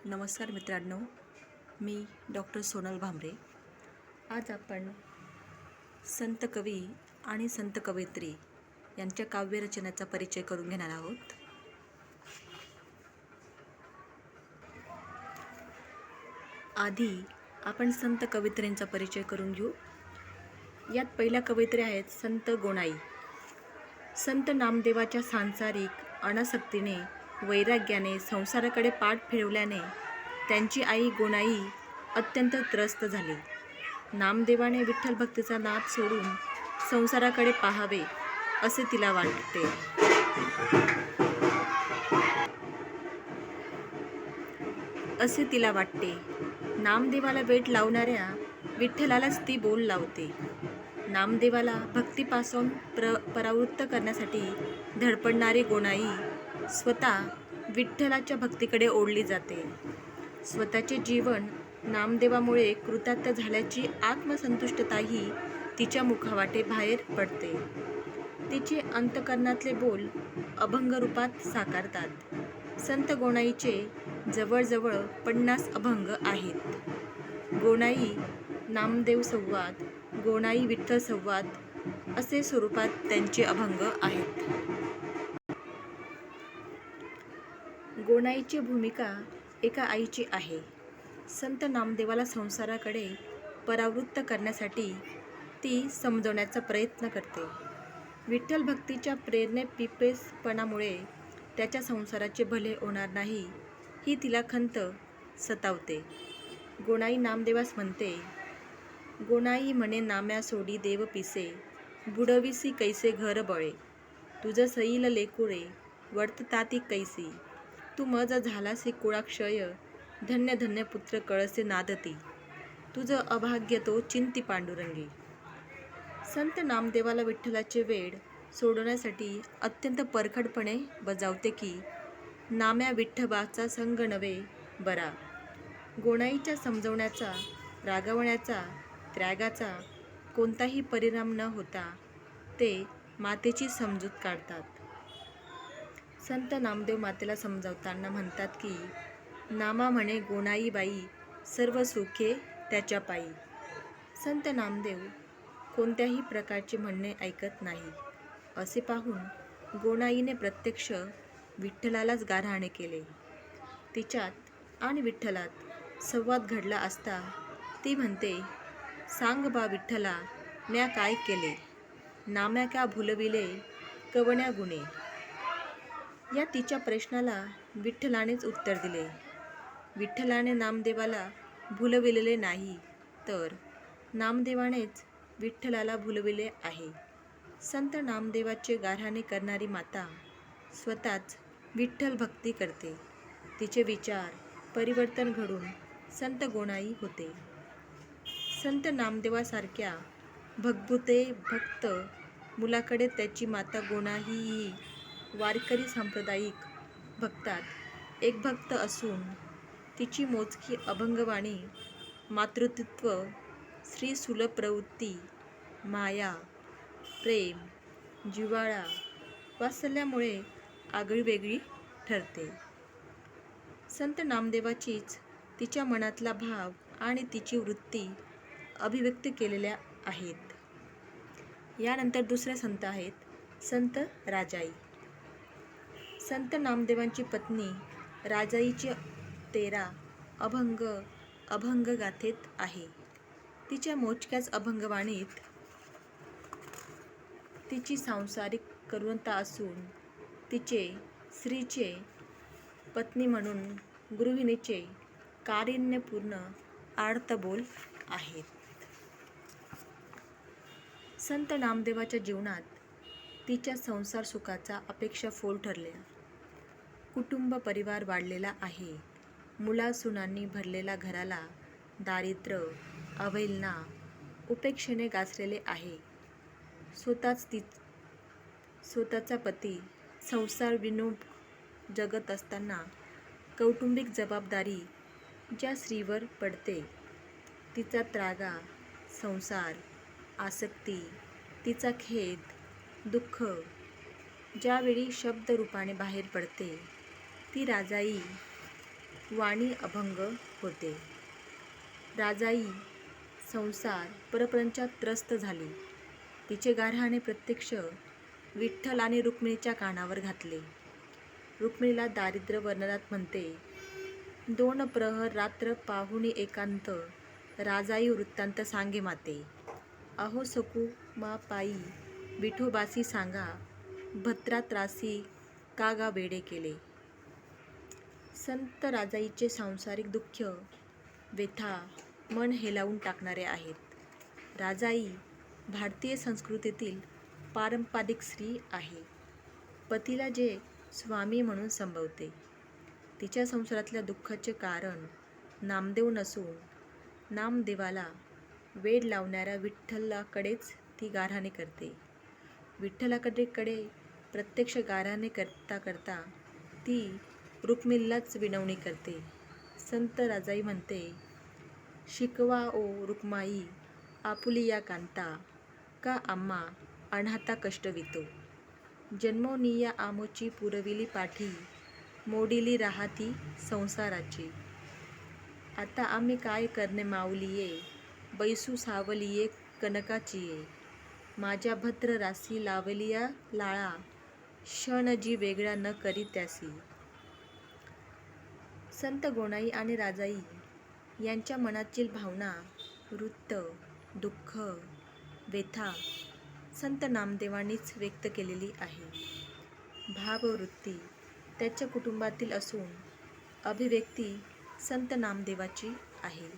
नमस्कार मित्रांनो, मी डॉक्टर सोनल भामरे. आज आपण संत कवी आणि संत कवयित्री यांच्या काव्यरचनेचा परिचय करून घेणार आहोत. आधी आपण संत कवयित्रींचा परिचय करून घेऊ. यात पहिल्या कवयित्री आहेत संत गोणाई. संत नामदेवाच्या सांसारिक अनासक्तीने, वैराग्याने संसाराकडे पाठ फिरवल्याने त्यांची आई गोणाई अत्यंत त्रस्त झाली. नामदेवाने विठ्ठल भक्तीचा नाद सोडून संसाराकडे पाहावे असे तिला वाटते. नामदेवाला वेठ लावणाऱ्या विठ्ठलालाच ती बोल लावते. नामदेवाला भक्तीपासून परावृत्त करण्यासाठी धडपडणारी गोणाई स्वतः विठ्ठलाच्या भक्तीकडे ओढली जाते. स्वतःचे जीवन नामदेवामुळे कृतार्थ झाल्याची आत्मसंतुष्टताही तिच्या मुखावाटे बाहेर पडते. तिचे अंतःकरणातले बोल अभंगरूपात साकारतात. संत गोणाईचे जवळजवळ 50 अभंग आहेत. गोणाई नामदेव संवाद, गोणाई विठ्ठल संवाद असे स्वरूपात त्यांचे अभंग आहेत. गोणाईची भूमिका एका आईची आहे. संत नामदेवाला संसाराकडे परावृत्त करण्यासाठी ती समजवण्याचा प्रयत्न करते. विठ्ठल भक्तीच्या पिपेसपणामुळे त्याच्या संसाराचे भले होणार नाही ही तिला खंत सतावते. गोणाई नामदेवास म्हणते, गोणाई म्हणे नाम्या सोडी देव पिसे, बुडविसी कैसे घर बळे, तुझ सैल लेकुरे वर्तताती कैसी, तू मज झालासी कुळाक्षय, धन्य धन्य पुत्र कळसे नादती, तुझ अभाग्य तो चिंती पांडुरंगी. संत नामदेवाला विठ्ठलाचे वेड सोडवण्यासाठी अत्यंत परखडपणे बजावते की, नाम्या विठ्ठबाचा संग नवे बरा. गोणाईच्या समजवण्याचा, रागवण्याचा, त्यागाचा कोणताही परिणाम न होता ते मातेची समजूत काढतात. संत नामदेव मातेला समजावताना म्हणतात की, नामा म्हणे गोणाईबाई सर्व सुखे त्याच्या पायी. संत नामदेव कोणत्याही प्रकारचे म्हणणे ऐकत नाही असे पाहून गोणाईने प्रत्यक्ष विठ्ठलालाच गाऱ्हाणे केले. तिच्यात आणि विठ्ठलात संवाद घडला असता ती म्हणते, सांग बा विठ्ठला म्या काय केले, नाम्या का भुलविले कवण्या गुणे. या तिच्या प्रश्नाला विठ्ठलानेच उत्तर दिले. विठ्ठलाने नामदेवाला भुलविलेले नाही, तर नामदेवानेच विठ्ठलाला भुलविले आहे. संत नामदेवाचे गाऱ्हाणे करणारी माता स्वतःच विठ्ठल भक्ती करते. तिचे विचार परिवर्तन घडून संत गोणाई होते. संत नामदेवासारख्या भगभुते भक्त मुलाकडे त्याची माता गोणाईही वारकरी सांप्रदायिक भक्तात एक भक्त असून तिची मोजकी अभंगवाणी, मातृत्व, स्त्रीसुलभ प्रवृत्ती, माया, प्रेम, जिव्हाळा, वात्सल्यामुळे आगळीवेगळी ठरते. संत नामदेवाचीच तिच्या मनातला भाव आणि तिची वृत्ती अभिव्यक्त केलेल्या आहेत. यानंतर दुसरे संत आहेत संत राजाई. संत नामदेवांची पत्नी राजाईची 13 अभंग अभंगगाथेत आहे. तिच्या मोजक्याच अभंगवाणीत तिची सांसारिक करुणता असून तिचे स्त्रीचे, पत्नी म्हणून गृहिणीचे कारुण्यपूर्ण आर्तबोल आहेत. संत नामदेवाच्या जीवनात तिच्या संसार सुखाचा अपेक्षाफोल ठरल्या. कुटुंब परिवार वाढलेला आहे. मुलासुनांनी भरलेला घराला दारिद्र्य, अवहेलना, उपेक्षेने गासलेले आहे. स्वतःचा पती संसार विमुख जगत असताना कौटुंबिक जबाबदारी ज्या स्त्रीवर पडते, तिचा त्रागा, संसार, आसक्ती, तिचा खेद, दुःख ज्यावेळी शब्दरूपाने बाहेर पडते, ती राजाई वाणी अभंग होते. राजाई संसार परपंचात त्रस्त झाली. तिचे गाऱ्हाणे प्रत्यक्ष विठ्ठल आणि रुक्मिणीच्या कानावर घातले. रुक्मिणीला दारिद्र्य वर्णनात म्हणते, 2 प्रहर रात्र पाहुणी एकांत, राजाई वृत्तांत सांगे माते. अहो सकू मा पायी विठोबासी सांगा, भत्रा त्रासी कागा वेडे केले. संत राजाईचे सांसारिक दुःख व्यथा मन हेलावून टाकणारे आहेत. राजाई भारतीय संस्कृतीतील पारंपरिक स्त्री आहे. पतीला जे स्वामी म्हणून संबोधते. तिच्या संसारातल्या दुःखाचे कारण नामदेव नसून नामदेवाला वेड लावणाऱ्या विठ्ठलाकडेच ती गाऱ्हाणे करते. विठ्ठलाकडे प्रत्यक्ष गाऱ्हाणे करता करता ती रुक्मिणीलाच विनवणी करते. संत राजाई म्हणते, शिकवा ओ रुक्माई आपुलिया कांता, का आम्हा अनाथा कष्टवितो. जन्मोनिया आमोची पुरविली पाठी, मोडिली राहाती संसाराची. आता आम्ही काय करणे माऊलिये, बैसू सावलिये कनकाचिये. माझ्या भद्र रासी लावलिया लाळा, क्षण जी वेगळा न करी त्यासी. संत गोणाई आणि राजाई यांच्या मनातील भावना, वृत्त, दुःख, व्यथा संत नामदेवांनीच व्यक्त केलेली आहे. भाववृत्ती त्याच्या कुटुंबातील असून अभिव्यक्ती संत नामदेवाची आहे.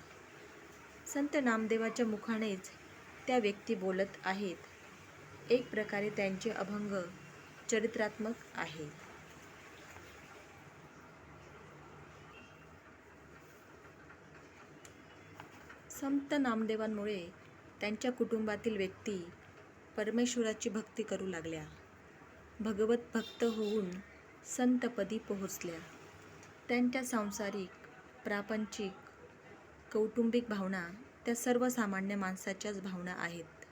संत नामदेवाच्या मुखानेच त्या व्यक्ती बोलत आहेत. एक प्रकारे त्यांचे अभंग चरित्रात्मक आहे. संत नामदेवांमुळे त्यांच्या कुटुंबातील व्यक्ती परमेश्वराची भक्ती करू लागल्या. भगवत भक्त होऊन संतपदी पोहोचल्या. त्यांच्या सांसारिक, प्रापंचिक, कौटुंबिक भावना त्या सर्वसामान्य माणसाच्याच भावना आहेत.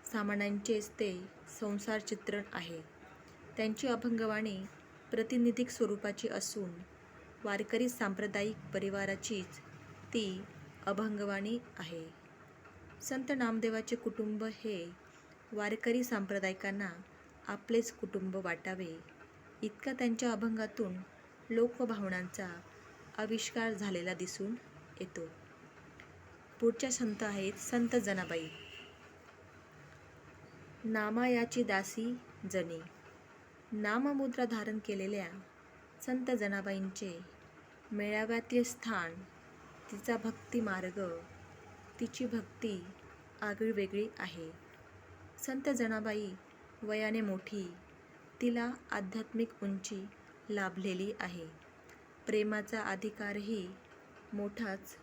सामान्यांचेच ते संसार चित्रण आहे. त्यांची अभंगवाणी प्रातिनिधिक स्वरूपाची असून वारकरी सांप्रदायिक परिवाराचीच ती अभंगवाणी आहे. संत नामदेवाचे कुटुंब हे वारकरी सांप्रदायिकांना आपलेच कुटुंब वाटावे इतका त्यांच्या अभंगातून लोकभावनांचा आविष्कार झालेला दिसून येतो. पुढच्या संत आहेत संत जनाबाई. नामायाची दासी जनी. नाममुद्रा धारण केलेल्या संत जनाबाईंचे मेळाव्यातील स्थान, तिचा भक्ती मार्ग, तिची भक्ती आगळीवेगळी आहे. संत जनाबाई वयाने मोठी, तिला आध्यात्मिक उंची लाभलेली आहे. प्रेमाचा अधिकारही मोठाच.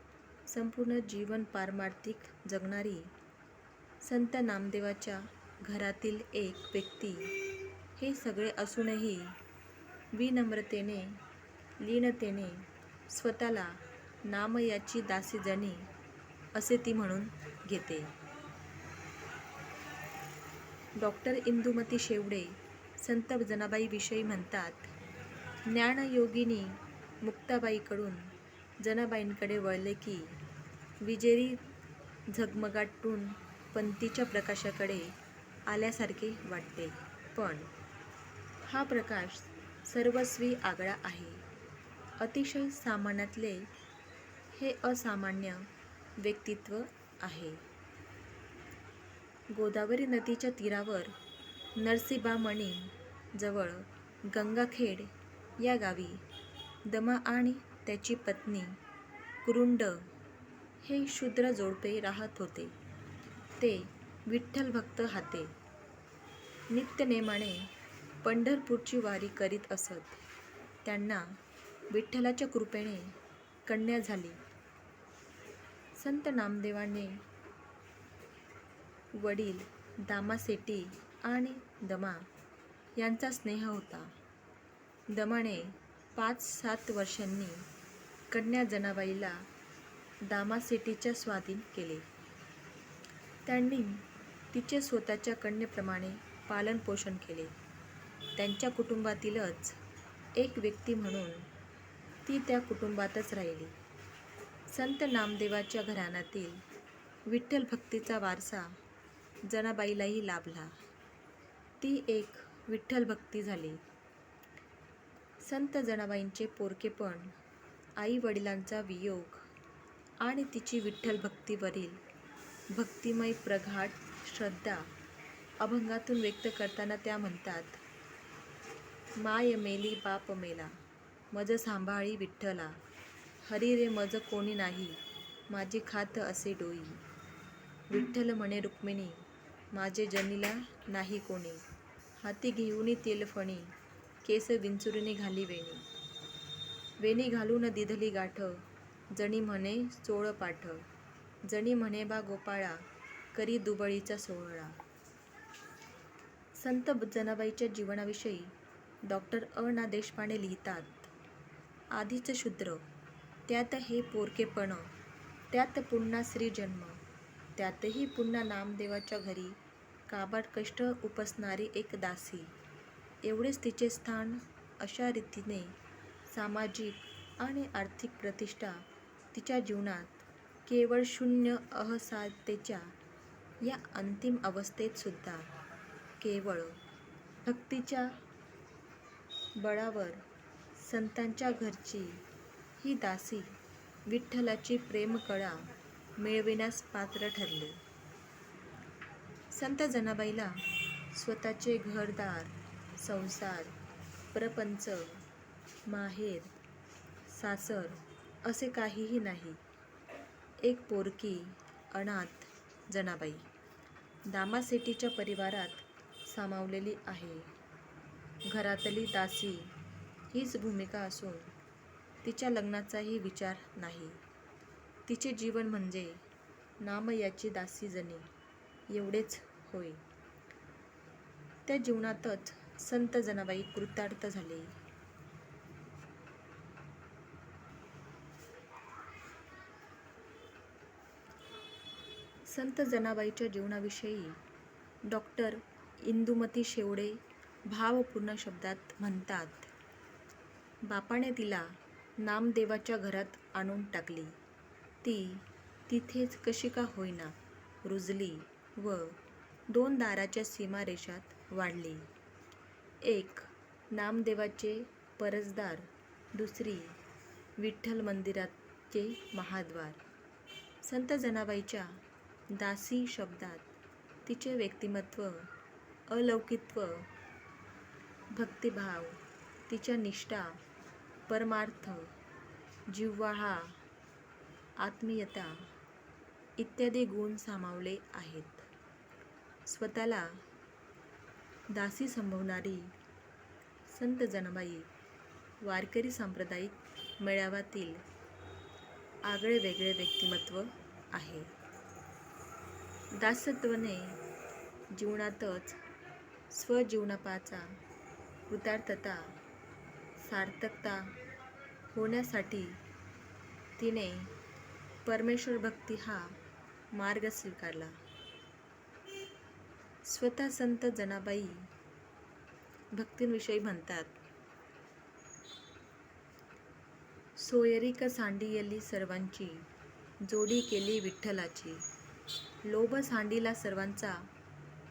संपूर्ण जीवन पारमार्थिक जगणारी संत नामदेवाच्या घरातील एक व्यक्ती. हे सगळे असूनही विनम्रतेने, लीनतेने स्वतःला नामयाची दासीजनी असे ती म्हणून घेते. डॉक्टर इंदुमती शेवडे संत जनाबाईविषयी म्हणतात, ज्ञानयोगिनी मुक्ताबाईकडून जनाबाईंकडे वळले की विजेरी झगमगाटून पंथीच्या प्रकाशाकडे आल्यासारखे वाटते. पण हा प्रकाश सर्वस्वी आगळा आहे. अतिशय सामान्यातले हे असामान्य व्यक्तित्व आहे. गोदावरी नदीच्या तीरावर नरसीबामणी जवळ गंगाखेड या गावी दमा आणि त्याची पत्नी कुरुंड हे शूद्र जोडपे राहत होते. ते विठ्ठलभक्त हाते. नित्यनेमाने पंढरपूरची वारी करीत असत. त्यांना विठ्ठलाच्या कृपेने कन्या झाली. संत नामदेवांनी वडील दामासेट्टी आणि दमा यांचा स्नेह होता. दमाने 5-7 वर्षांनी कन्या जनाबाईला दामासेट्टीच्या स्वाधीन केले. त्यांनी तिचे स्वतःच्या कन्येप्रमाणे पालनपोषण केले. त्यांच्या कुटुंबातीलच एक व्यक्ती म्हणून ती त्या कुटुंबातच राहिली. संत नामदेवाच्या घराण्यातील विठ्ठल भक्तीचा वारसा जनाबाईलाही लाभला. ती एक विठ्ठल भक्ती झाली. संत जनाबाईंचे पोरकेपण, आई वडिलांचा वियोग आणि तिची विठ्ठल भक्तीवरील भक्तिमय प्रगाढ श्रद्धा अभंगातून व्यक्त करताना त्या म्हणतात, माय मेली बाप मेला, मज सांभाळी विठ्ठला, हरी रे मज कोणी नाही, माझी खात असे डोई. विठ्ठल म्हणे रुक्मिणी, माझे जनीला नाही कोणी, हाती घेऊनी तेलफणी, केस विंचुरणी घाली वेणी. वेणी घालून दिधली गाठ, जणी म्हणे चोळ पाठ, जणी म्हणे बा गोपाळा, करी दुबळीचा सोहळा. संत जनाबाईच्या जीवनाविषयी डॉक्टर अ. ना. देशपांडे लिहितात, आधीच शूद्र, त्यात हे पोरकेपण, त्यात पुन्हा स्त्रीजन्म, त्यातही पुन्हा नामदेवाच्या घरी काबाड कष्ट उपसणारी एक दासी. एवढेच तिचे स्थान. अशा रीतीने सामाजिक आणि आर्थिक प्रतिष्ठा तिच्या जीवनात केवळ शून्य असहाय्यतेच्या या अंतिम अवस्थेत सुद्धा केवळ भक्तीच्या बळावर संतांच्या घरची ही दासी विठ्ठलाची प्रेमकळा मिळविण्यास पात्र ठरली. संत जनाबाईला स्वतःचे घरदार, संसार, प्रपंच, माहेर, सासर असे काहीही नाही. एक पोरकी अनाथ जनाबाई दामासेठीच्या परिवारात सामावलेली आहे. घरातली दासी हीच भूमिका असून तिच्या लग्नाचाही विचार नाही. तिचे जीवन म्हणजे नामयाची दासी जनी एवढेच होय. त्या जीवनातच संत जनाबाई कृतार्थ झाले. संत जनाबाईच्या जीवनाविषयी डॉक्टर इंदुमती शेवडे भावपूर्ण शब्दात म्हणतात, बापाने तिला नामदेवाच्या घरात आणून टाकली. ती तिथेच कशी का होईना रुजली व 2 दाराच्या सीमारेषात वाढली. एक नामदेवाचे परसदार, दुसरी विठ्ठल मंदिराचे महाद्वार. संत जनाबाईच्या दासी शब्दात तिचे व्यक्तिमत्व, अलौकित्व, भक्तिभाव, तिच्या निष्ठा, परमार्थ, जिव्हाळा, आत्मीयता इत्यादी गुण सामावले आहेत. स्वतःला दासी संबोधणारी संत जनाबाई वारकरी सांप्रदायिक मेळाव्यातील आगळेवेगळे व्यक्तिमत्व आहे. दासत्वाने जीवनातच स्वजीवनापाचा कृतार्थता, सार्थकता होण्यासाठी तिने परमेश्वर भक्ती हा मार्ग स्वीकारला. स्वतः संत जनाबाई भक्तींविषयी म्हणतात, सोयरीक सांडियली सर्वांची, जोडी केली विठ्ठलाची, लोभ सांडिला सर्वांचा,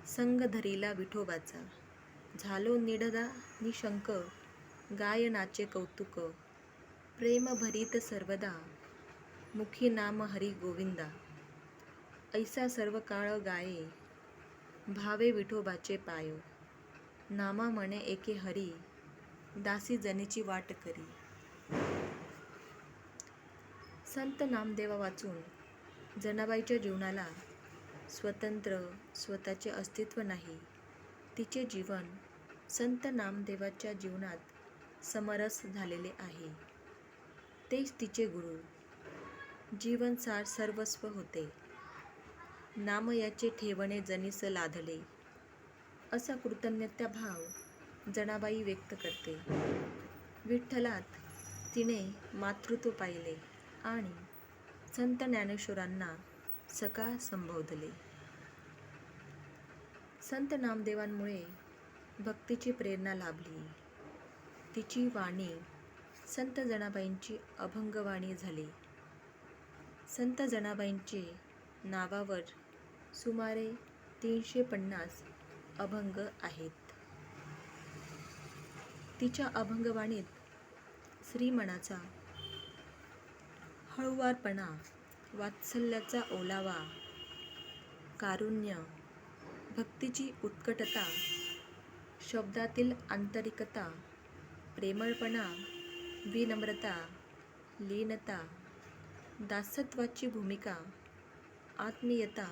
संग धरिला विठोबाचा, झालो निडदा निशंक, गायनाचे कौतुक, प्रेम भरीत सर्वदा, मुखी नाम हरी गोविंदा, ऐसा सर्व काळ गाये, भावे विठोबाचे पाय, नामा म्हणे एके हरी, दासी जनीची वाट करी. संत नामदेवा वाचून जनाबाईच्या जीवनाला स्वतंत्र स्वतःचे अस्तित्व नाही. तिचे जीवन संत नामदेवाच्या जीवनात समरस झालेले आहे. तेच तिचे गुरु, जीवनसार सर्वस्व होते. नामयाचे ठेवणे जनीस लाधले, असा कृतज्ञताभाव जनाबाई व्यक्त करते. विठ्ठलात तिने मातृत्व पाहिले आणि संत ज्ञानेश्वरांना सखा संबोधले. संत नामदेवांमुळे भक्तीची प्रेरणा लाभली. तिची वाणी संत जनाबाईंची अभंगवाणी झाली. संत जनाबाईंचे नावावर सुमारे 350 अभंग आहेत. तिच्या अभंगवाणीत श्रीमनाचा हळुवारपणा, वात्सल्याचा ओलावा, कारुण्य, भक्तीची उत्कटता, शब्दातील आंतरिकता, प्रेमळपणा, विनम्रता, लीनता, दासत्वाची भूमिका, आत्मीयता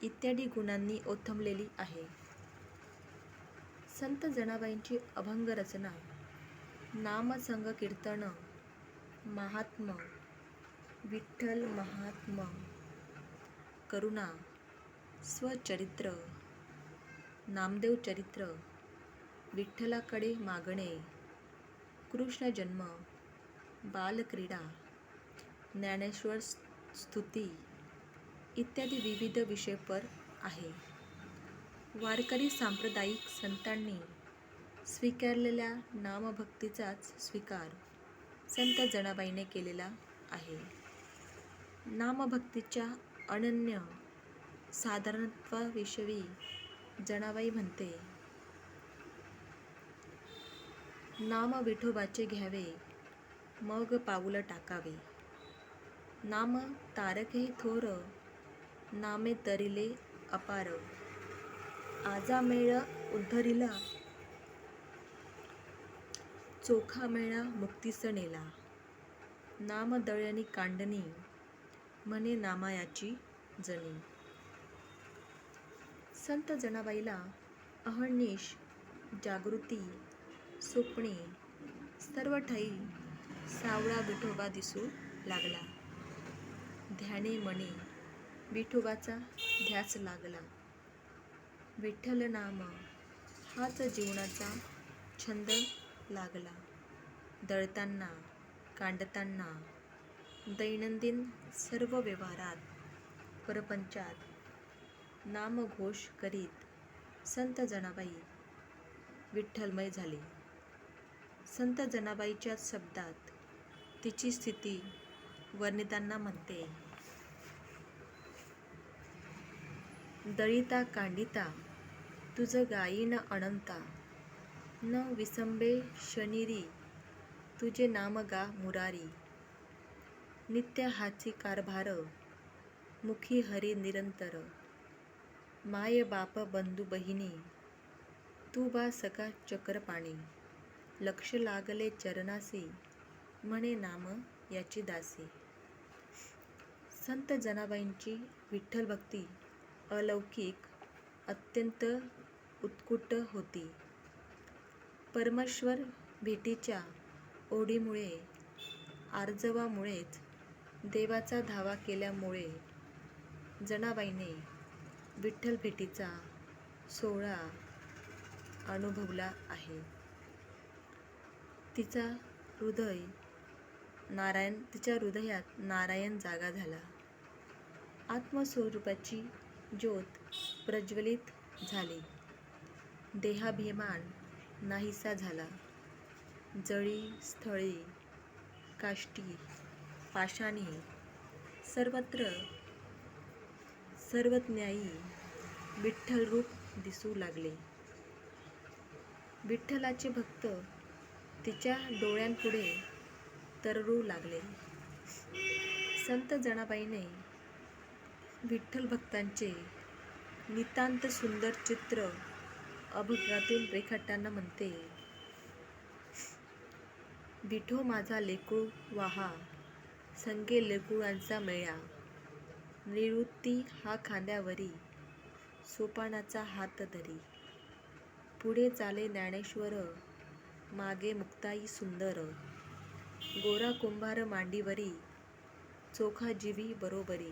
इत्यादी गुणांनी ओथंबलेली आहे. संत जनाबाईंची अभंगरचना नामसंकीर्तन, महात्म, विठ्ठल महात्म, करुणा, स्वचरित्र, नामदेव चरित्र, विठ्ठलाकडे मागणे, कृष्ण जन्म, बालक्रीडा, ज्ञानेश्वर स्तुती इत्यादी विविध विषयपर आहे. वारकरी सांप्रदायिक संतांनी स्वीकारलेल्या नामभक्तीचाच स्वीकार संत जनाबाईने केलेला आहे. नामभक्तीच्या अनन्य साधारणत्वाविषयी जनाबाई म्हणते, नाम विठोबाचे घ्यावे, मग पाऊल टाकावे. नाम तारके थोर, नामे तरिले अपार. आजा मेळ उद्धरिला, चोखा मेळा मुक्तीस नेला. नाम दळणी कांडणी, म्हणे नामायाची जणी. संत जनाबाईला अहर्निश जागृती, स्वप्ने, सर्व ठायी सावळा विठोबा दिसू लागला. ध्याने मने विठोबाचा ध्यास लागला. विठ्ठल नाम हाच जीवनाचा छंद लागला. दळताना, कांडताना, दैनंदिन सर्व व्यवहारात, परपंचात नामघोष करीत संत जनाबाई विठ्ठलमय झाली. संत जनाबाईच्या शब्दात तिची स्थिती वर्णिताना म्हणते, दळिता कांडिता तुझ गायीन अनंता. न विसंबे शनिरी तुझे नाम गा मुरारी. नित्य हाची कारभार, मुखी हरी निरंतर. माय बाप बंधू बहिणी, तू बा सखा चक्रपाणी. लक्ष लागले चरणासी, म्हणे नाम याची दासी. संत जनाबाईंची विठ्ठल भक्ती अलौकिक, अत्यंत उत्कट होती. परमेश्वर भेटीच्या ओढीमुळे, आर्जवामुळेच, देवाचा धावा केल्यामुळे जनाबाईने विठ्ठल भेटीचा सोहळा अनुभवला आहे. तिच्या हृदयात नारायण जागा झाला. आत्मस्वरूपाची ज्योत प्रज्वलित झाली. देहाभिमान नाहीसा झाला. जळी, स्थळी, काष्टी, पाषाणी सर्वत्र सर्वज्ञायी विठ्ठलरूप दिसू लागले. विठ्ठलाचे भक्त तिच्या डोळ्यांपुढे तरळू लागले. संत जनाबाईने विठ्ठल भक्तांचे नितांत सुंदर चित्र अभंगातून रेखाटताना म्हणते, विठो माझा लेकरू वाहा, संगे लेकरूंचा मेळा. निवृत्ती हा खांद्यावरी, सोपानाचा हात धरी. पुढे चाले ज्ञानेश्वर, मागे मुक्ताई सुंदर. गोरा कुंभार मांडीवरी, चोखा जीवी बरोबरी.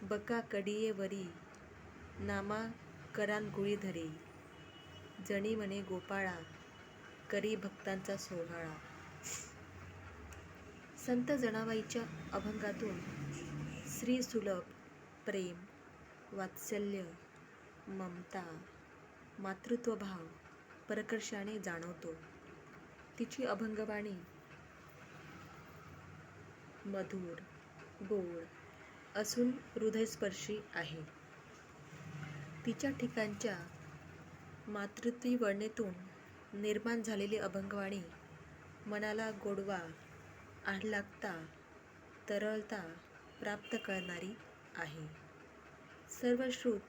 बका कडीयेवरी, नामा करांगुळी धरी. जणी म्हणे गोपाळा, करी भक्तांचा सोहळा. संत जनाबाईच्या अभंगातून स्त्रीसुलभ प्रेम, वात्सल्य, ममता, मातृत्वभाव प्रकर्षाने जाणवतो. तिची अभंगवाणी मधुर, गोड असून हृदयस्पर्शी आहे. तिच्या ठिकाणच्या मातृत्वी वर्णनेतून निर्माण झालेली अभंगवाणी मनाला गोडवा, आल्हादता, तरलता प्राप्त करणारी आहे. सर्वश्रुत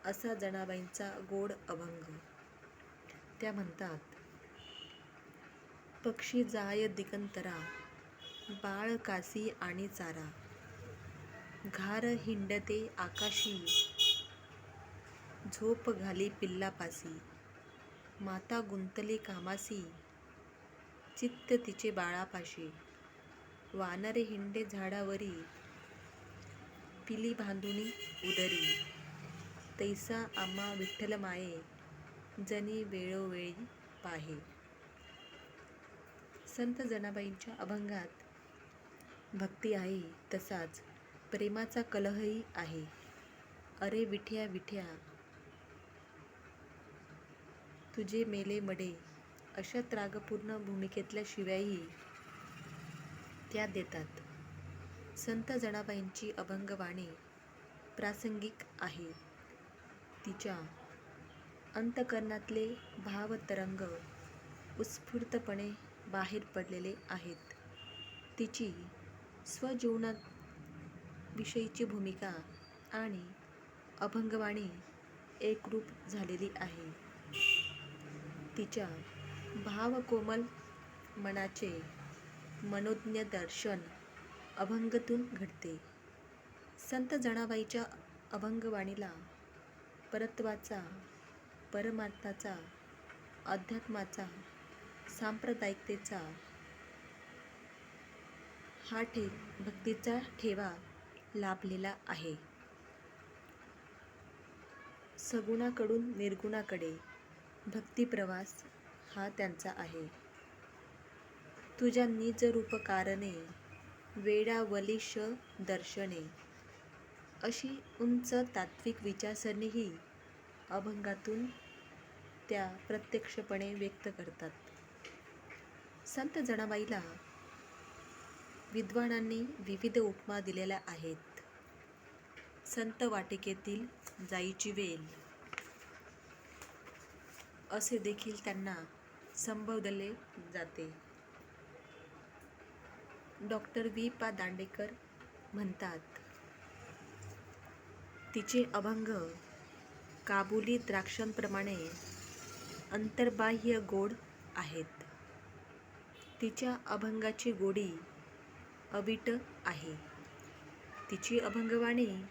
असा जनाबाईंचा गोड अभंग. त्या म्हणतात, पक्षी जाय दिगंतरा, बाळ कासी आणि चारा, घार हिंडते आकाशी, झोप घाली पिल्लापासी, माता गुंतली कामासी, चित्त तिचे बाळापाशी, वानरे हिंडे झाडावरी, पिली बांधुनी उदरी, तैसा आम्हा विठ्ठल माये, जनी वेळोवेळी पाहे. संत जनाबाईंच्या अभंगात भक्ती आहे, तसाच प्रेमाचा कलहही आहे. अरे विठ्या विठ्या तुझे मेले मडे, अशा त्रागपूर्ण भूमिकेतल्या शिव्याही त्या देतात. संत जनाबाईंची अभंगवाणी प्रासंगिक आहे. तिच्या अंतःकरणातले भावतरंग उत्स्फूर्तपणे बाहेर पडलेले आहेत. तिची स्वजीवनाविषयीची भूमिका आणि अभंगवाणी एकरूप झालेली आहे. तिच्या भावकोमल मनाचे मनोज्ञ दर्शन अभंगातून घडते. संत जनाबाईच्या अभंगवाणीला परत्वाचा, परमार्थाचा, अध्यात्माचा, सांप्रदायिकतेचा हा भक्तीचा ठेवा लाभलेला आहे. सगुणाकडून निर्गुणाकडे भक्तिप्रवास हा त्यांचा आहे. तुझ्या निज रूप कारणे, वेडावलीश दर्शने, अशी उंच तात्विक विचारसरणी ही अभंगातून त्या प्रत्यक्षपणे व्यक्त करतात. संत जनाबाईला विद्वानांनी विविध उपमा दिलेल्या आहेत. संत वाटिकेतील जाईची वेल असे देखील त्यांना संबोधले जाते. डॉक्टर वि. पा. दांडेकर म्हणतात, तिचे अभंग काबुली द्राक्षांप्रमाणे अंतर्बाह्य गोड आहेत. तिच्या अभंगाची गोडी अवीट आहे. तिची अभंगवाणी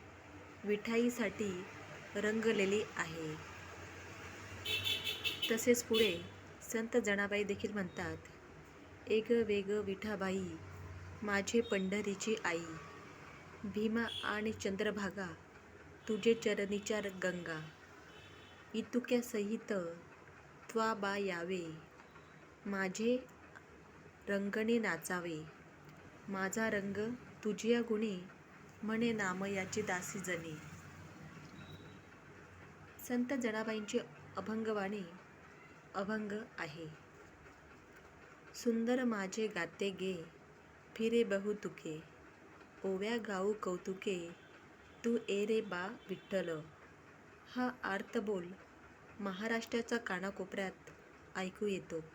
विठाईसाठी रंगलेली आहे. तसेच पुढे संत जनाबाई देखील म्हणतात, एग वेग विठाबाई माझे पंढरीची आई, भीमा आणि चंद्रभागा तुझे चरणीच्या गंगा, इतुक्या सहित त्वा बा यावे, माझे रंगणी नाचावे, माझा रंग तुझिया गुणी, म्हणे नाम याची दासी जनी. संत जनाबाईंची अभंगवाणी अभंग आहे. सुंदर माझे गाते गे, फिरे बहु तुके, ओव्या गाऊ कौतुके, तू ए रे बा विठ्ठल, हा आर्तबोल महाराष्ट्राच्या कानाकोपऱ्यात ऐकू येतो.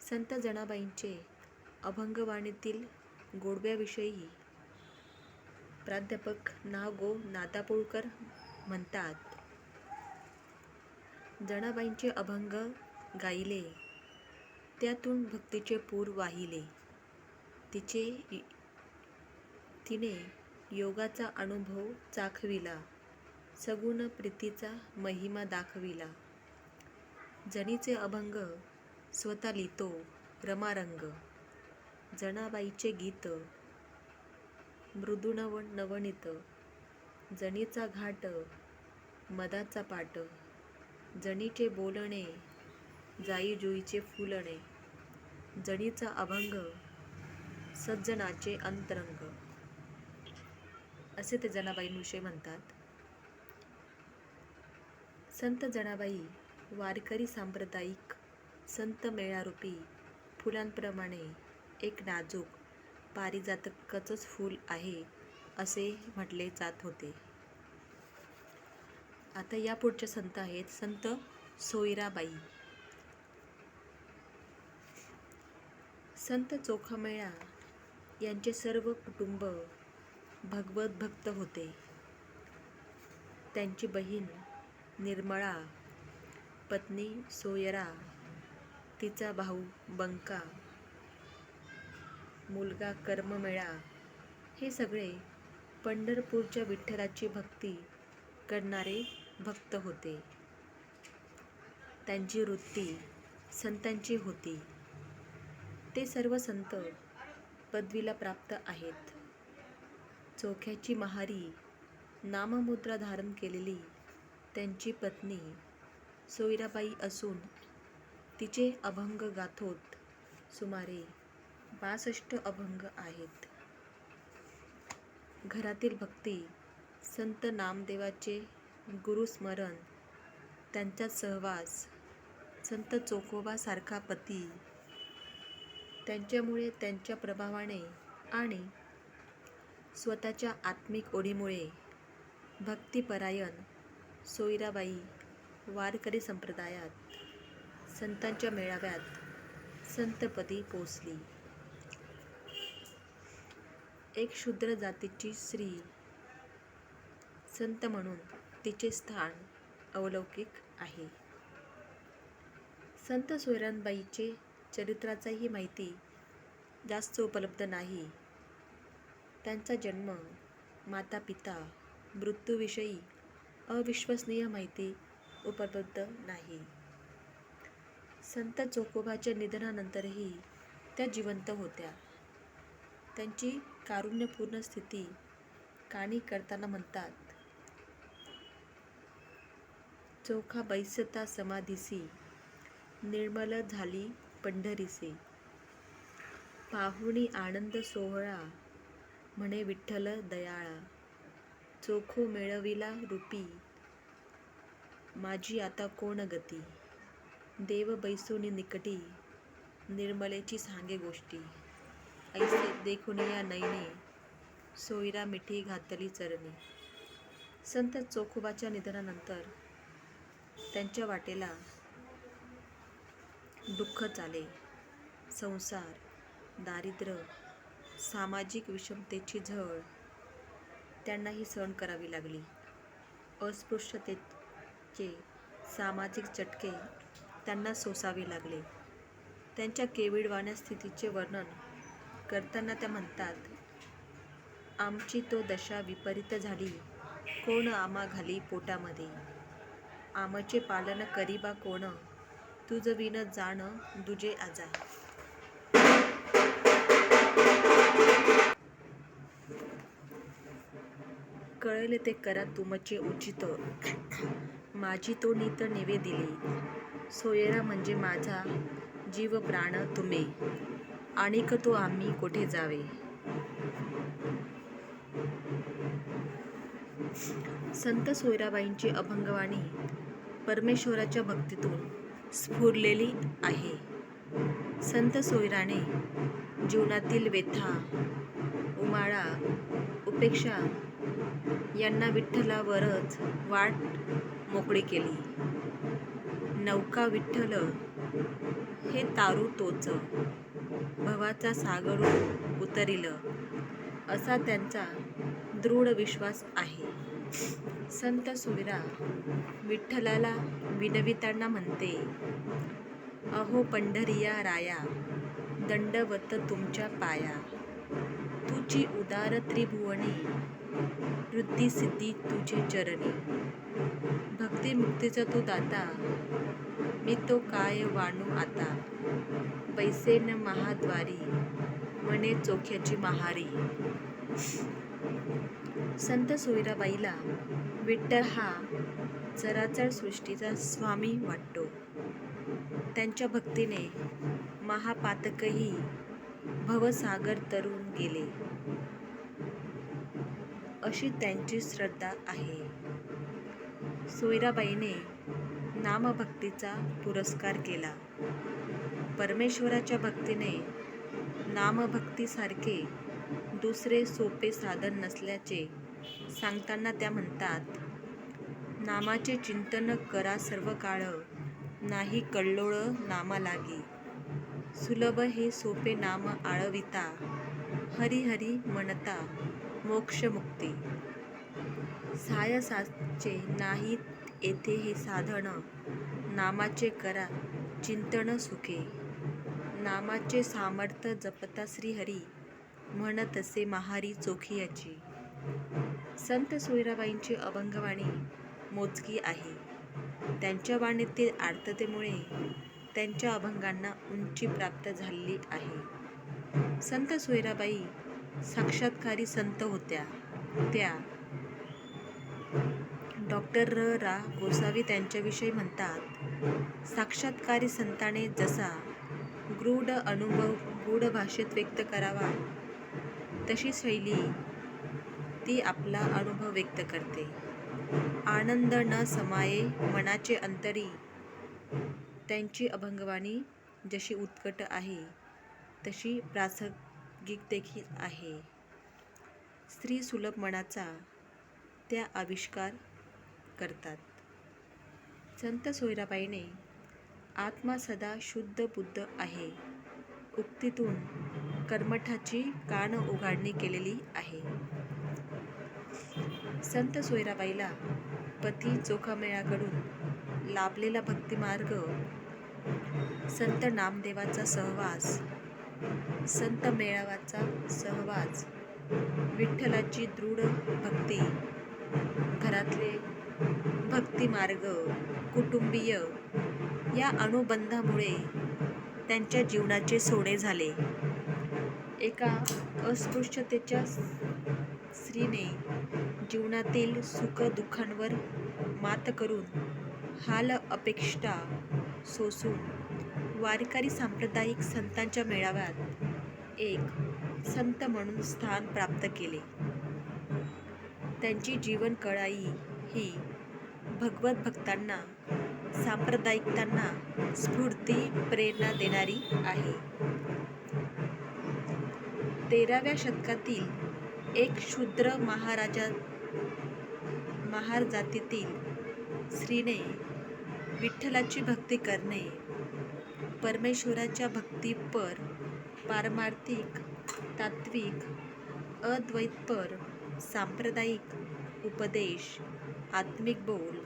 संत जनाबाईंचे अभंगवाणीतील गोडव्याविषयी प्राध्यापक ना. गो. नादापूरकर म्हणतात, जनाबाईंचे अभंग गायले, त्यातून भक्तीचे पूर वाहिले. तिने योगाचा अनुभव चाखविला, सगुण प्रीतीचा महिमा दाखविला. जनीचे अभंग स्वतः लिहितो रमारंग, जनाबाईचे गीत मृदुनवनीत, जनीचा घाट मदाचा पाट, जनीचे बोलणे जाई जुईचे फुलणे, जनीचा अभंग सज्जनाचे अंतरंग, असे ते जनाबाईंविषयी म्हणतात. संत जनाबाई वारकरी सांप्रदायिक संत मेळारूपी फुलांप्रमाणे एक नाजूक पारिजातकाचंच फूल आहे असे म्हटले जात होते. आता या पुढच्या संत आहेत संत सोयराबाई. संत चोखामेळा यांचे सर्व कुटुंब भगवत भक्त होते. त्यांची बहीण निर्मळा, पत्नी सोयरा, तिचा भाऊ बंका, मुलगा कर्ममेळा हे सगळे पंढरपूरच्या विठ्ठलाची भक्ती करणारे भक्त होते. त्यांची वृत्ती संतांची होती. ते सर्व संत पदवीला प्राप्त आहेत. चोख्याची महारी नाममुद्रा धारण केलेली त्यांची पत्नी सोयराबाई असून तिचे अभंग गाथोत सुमारे 62 अभंग आहेत. घरातील भक्ती, संत नामदेवाचे गुरुस्मरण, त्यांचा सहवास, संत चोखोबा सारखा पती, त्यांच्यामुळे, त्यांच्या प्रभावाने आणि स्वतःच्या आत्मिक ओढीमुळे भक्तिपरायण सोयराबाई वारकरी संप्रदायात संतांच्या मेळाव्यात संतपदी पोचली. एक शूद्र जातीची स्त्री संत म्हणून तिचे स्थान अलौकिक आहे. संत सोयराबाईचे चरित्राचाही माहिती जास्त उपलब्ध नाही. त्यांचा जन्म, माता पिता, मृत्यूविषयी अविश्वसनीय माहिती उपलब्ध नाही. संत चोखोबाच्या निधनानंतरही त्या जिवंत होत्या. त्यांची कारुण्यपूर्ण स्थिती काणी करताना म्हणतात, चोखा बैसता समाधीसी, निर्मल झाली पंढरीसी, पाहुणी आनंद सोहळा, म्हणे विठ्ठल दयाळा, चोखो मेळविला रूपी, माझी आता कोण गती, देव बैसोनी निकटी, निर्मलेची सांगे गोष्टी, ऐसे देखून या नयनी, सोयरा मिठी घातली चरणी. संत चोखोबाच्या निधनानंतर त्यांच्या वाटेला दुःख आले. संसार, दारिद्र्य, सामाजिक विषमतेची झळ त्यांनाही सहन करावी लागली. अस्पृश्यतेचे सामाजिक चटके त्यांना सोसावे लागले. त्यांच्या केविलवाण्या स्थितीचे वर्णन करताना त्या म्हणतात, आमची तो दशा विपरीत झाली, कोण आम्हा घाली पोटामध्ये, आमचे पालन करीबा कोण, तुझ विन जाण दुजे आजा. कळले ते करा तुमचे उचित, माझी तो नीत निवेदिली, सोयरा म्हणजे माझा जीव प्राण तुम्ही, आणिक तो आम्ही कोठे जावे. संत सोयराबाईंची अभंगवाणी परमेश्वराच्या भक्तीतून स्फुरलेली आहे. संत सोयराने जीवनातील व्यथा, उमाळा, उपेक्षा यांना विठ्ठलावरच वाट मोकळी केली. नौका विठ्ठल हे तारू तोच, भवाचा सागरून उतरिल, असा त्यांचा दृढ विश्वास आहे. संत सोयरा विठ्ठलाला विनविताना म्हणते, अहो पंढरिया राया, दंडवत तुमच्या पाया, तुझी उदार त्रिभुवनी, वृद्धी सिद्धी तुझे चरणी, भक्ती मुक्तीचा तू दाता, मी तो काय वाणू आता, बैसेन महाद्वारी, म्हणे चोख्याची महारी. संत सोयराबाईला विठ्ठल हा चराचर सृष्टीचा स्वामी वाटतो. त्यांच्या भक्तीने महापातकही भवसागर तरून गेले, अशी त्यांची श्रद्धा आहे. सोयराबाईने नामभक्तीचा पुरस्कार केला. परमेश्वराच्या भक्तीने नामभक्तीसारखे दुसरे सोपे साधन नसल्याचे सांगताना त्या म्हणतात, नामाचे चिंतन करा सर्व काळ, नाही कल्लोळ नामा लागी. सुलभ हे सोपे नाम आळविता, हरी हरी म्हणता मोक्ष मुक्ती. सायसाचे नाहीत येथे हे साधन, नामाचे करा चिंतन सुखे. नामाचे सामर्थ्य जपता श्रीहरी, म्हणतसे महारी चोखियाची. संत सोयराबाईंची अभंगवाणी मोजकी आहे. त्यांच्या वाणीतील आर्ततेमुळे त्यांच्या अभंगांना उंची प्राप्त झालेली आहे. संत सोयराबाई साक्षात्कारी संत होत्या. त्या डॉ. रा. गोसावी त्यांच्याविषयी म्हणतात, साक्षात्कारी संताने जसा गूढ अनुभव गूढ भाषेत व्यक्त करावा, तशी शैली ती आपला अनुभव व्यक्त करते. आनंद न समाये मनाचे अंतरी, त्यांची अभंगवाणी जशी उत्कट आहे, तशी प्रासंगिक देखील आहे. स्त्री सुलभ मनाचा त्या आविष्कार करतात. संत सोयराबाईने आत्मा सदा शुद्ध बुद्ध आहे उक्तीतून कर्मठाची कान उघाडणी केलेली आहे. संत सोयराबाईला पती चोखामेळ्याकडून लाभलेला भक्तिमार्ग, संत नामदेवाचा सहवास, संत मेळाव्याचा सहवास, विठ्ठलाची दृढ भक्ती, घरातले भक्तिमार्ग, कुटुंबीय या अनुबंधामुळे त्यांच्या जीवनाचे सोने झाले. एका अस्पृश्यतेच्या स्त्रीने जीवनातील सुख-दुःखांवर मात करून हाल अपेष्टा सोसून वारकरी सांप्रदायिक संतांच्या मेळाव्यात एक संत म्हणून स्थान प्राप्त केले. त्यांची जीवन कळाई ही भगवत भक्तांना, सांप्रदायिकांना स्फूर्ती प्रेरणा देणारी आहे. 13व्या शतकातील एक शूद्र महार जातीतील स्त्रीने विठ्ठलाची भक्ती करणे, परमेश्वराच्या भक्तीपर, पारमार्थिक, तात्विक, अद्वैतपर, सांप्रदायिक उपदेश, आत्मिक बोल,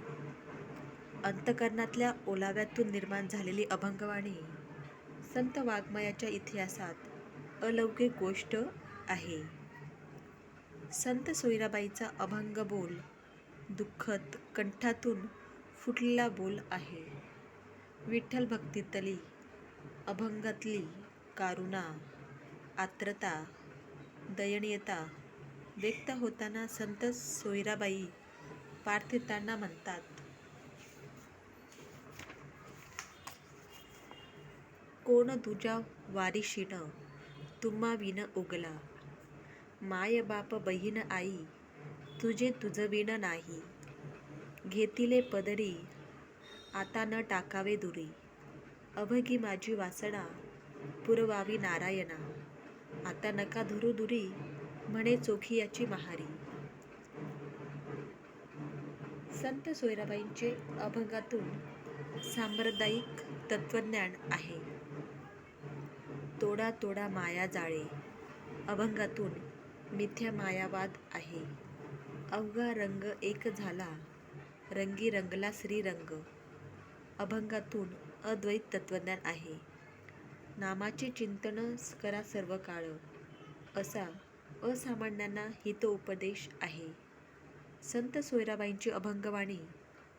अंतःकरणातल्या ओलाव्यातून निर्माण झालेली अभंगवाणी संत वाङ्मयाच्या इतिहासात अलौकिक गोष्ट आहे. संत सोयराबाईचा अभंग बोल दुःखद कंठातून फुटलेला बोल आहे. विठ्ठल भक्तीतली अभंगातली कारुणा, आर्द्रता, दयनीयता व्यक्त होताना संत सोयराबाई प्रार्थीताना म्हणतात, कोण तुझ्या वारिशीन तुम्हा विन उगला, माय बाप बहीण आई तुझे तुझविण नाही. घेतिले पदरी आता न टाकावे दुरी, अभगी माझी वासना पुरवावी नारायणा. आता नका धरू दुरी म्हणे चोखियाची महारी. संत सोयराबाईंचे अभंगातून सांप्रदायिक तत्वज्ञान आहे. तोडा तोडा माया जाळे अभंगातून मिथ्या मायावाद आहे. अवघा रंग एक झाला रंगी रंगला श्रीरंग अभंगातून अद्वैत तत्वज्ञान आहे. नामाचे चिंतन करा सर्व काळ असा असामान्यांना हितोपदेश आहे. संत सोयराबाईंची अभंगवाणी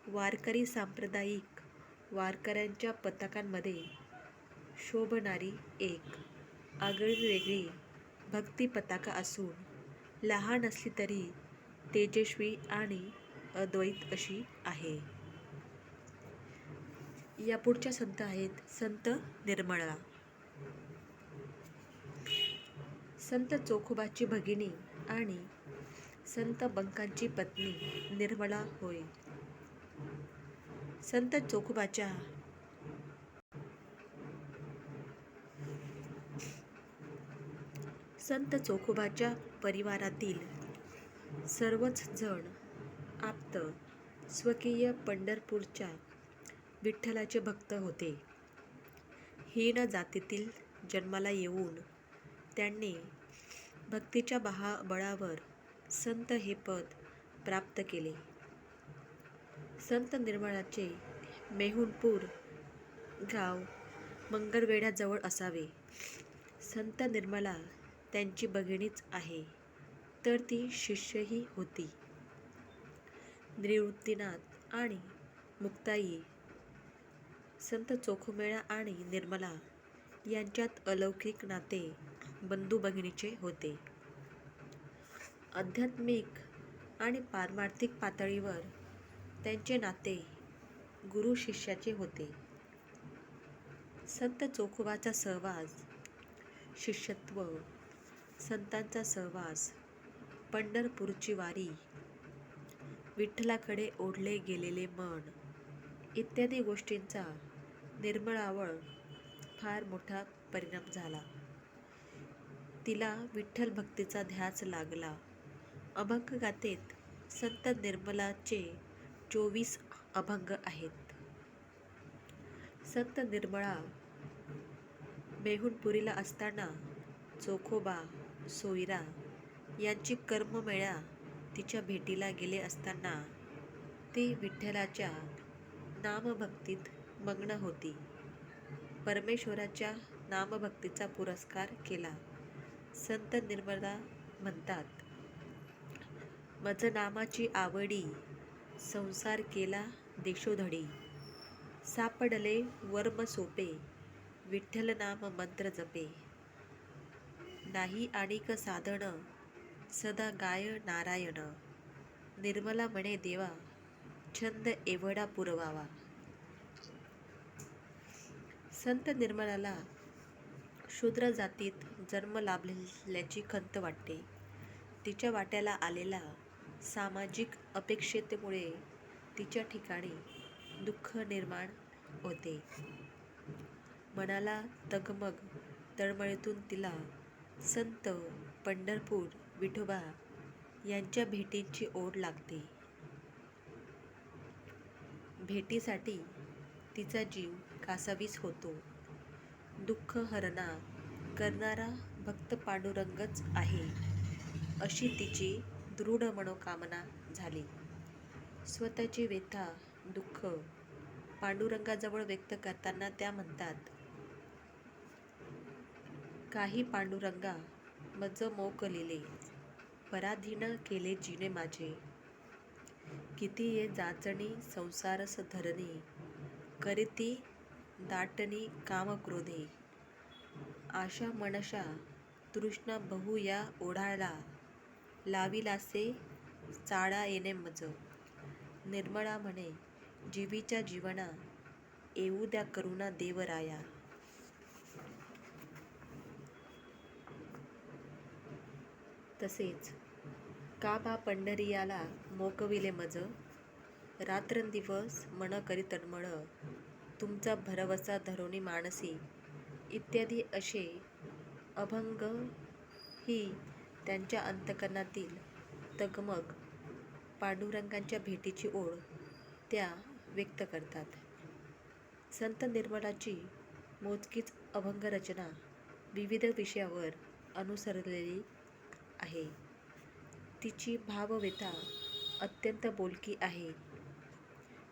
वारकरी सांप्रदायिक वारकऱ्यांच्या पताकांमध्ये शोभणारी एक आगळीवेगळी भक्ती पताका असून लहान असली तरी तेजस्वी आणि अद्वैत अशी आहे. या पुढच्या संत आहेत संत निर्मळा. संत चोखोबाची भगिनी आणि संत बंकांची पत्नी निर्मळा होय. संत संत चोखोबाच्या परिवारातील सर्वच जण आप्त स्वकीय पंढरपूरच्या विठ्ठलाचे भक्त होते. हीन जातीतील जन्माला येऊन त्यांनी भक्तीच्या बळावर संत हे पद प्राप्त केले. संत निर्मळाचे मेहुणपूर गाव मंगळवेढ्याजवळ असावे. संत निर्मला त्यांची भगिनीच आहे, तर ती शिष्यही होती. निवृत्तीनाथ आणि मुक्ताई संत चोखोमेळा आणि निर्मला यांच्यात अलौकिक नाते बंधू भगिनीचे होते. आध्यात्मिक आणि पारमार्थिक पातळीवर त्यांचे नाते गुरु शिष्याचे होते. संत चोखोबाचा सहवास, शिष्यत्व, संतांचा सहवास, पंढरपूरची वारी, विठ्ठलाकडे ओढले गेलेले मन इत्यादी गोष्टींचा निर्मळावर फार मोठा परिणाम झाला. तिला विठ्ठल भक्तीचा ध्यास लागला. अभंगगाथेत संत निर्मलाचे 24 अभंग आहेत. संत निर्मळा मेहुणपुरीला असताना चोखोबा, सोयरा यांची कर्ममेळा तिच्या भेटीला गेले असताना ती विठ्ठलाच्या नामभक्तीत मग्न होती. परमेश्वराच्या नामभक्तीचा पुरस्कार केला. संत निर्मला म्हणतात, मज नामाची आवडी, संसार केला देशोधडी. सापडले वर्म सोपे, विठ्ठल नाम मंत्र जपे. नाही आणिक साधन, सदा गाय नारायण. निर्मला म्हणे देवा, छंद एवढा पुरवावा. संत निर्मलाला शूद्र जातीत जन्म लाभल्याची खंत वाटते. तिच्या वाट्याला आलेला सामाजिक अपेक्षेमुळे तिच्या ठिकाणी दुःख निर्माण होते. मनाला तगमग तळमळीतून तिला संत पंढरपूर विठोबा यांच्या भेटींची ओढ लागते. भेटीसाठी तिचा जीव कासावीस होतो. दुःख हरणा करणारा भक्त पांडुरंगच आहे, अशी तिची दृढ मनोकामना झाली. स्वतःची व्यथा, दुःख पांडुरंगाजवळ व्यक्त करताना त्या म्हणतात, काही पांडुरंगा मज मोकलिले, पराधीन केले जिने माझे. किती ये जाचणी संसारस धरणी, करीती दाटणी काम क्रोधे. आशा मनशा तृष्णा बहु या ओढाळला, लाविलासे चाळा येणे मज. निर्मळा म्हणे जीवीच्या जीवना, येऊ द्या करुणा देवराया. तसेच का बा पंढरियाला मोकविले मज, रात्रंदिवस मन करी तळमळ. तुमचा भरवसा धरोनी मानसी, इत्यादी असे अभंग ही त्यांच्या अंतःकरणातील तगमग, पांडुरंगाच्या भेटीची ओढ त्या व्यक्त करतात. संत निर्मलाची मोजकीच अभंगरचना विविध विषयावर अनुसरलेली आहे. तिची भावव्यथा अत्यंत बोलकी आहे.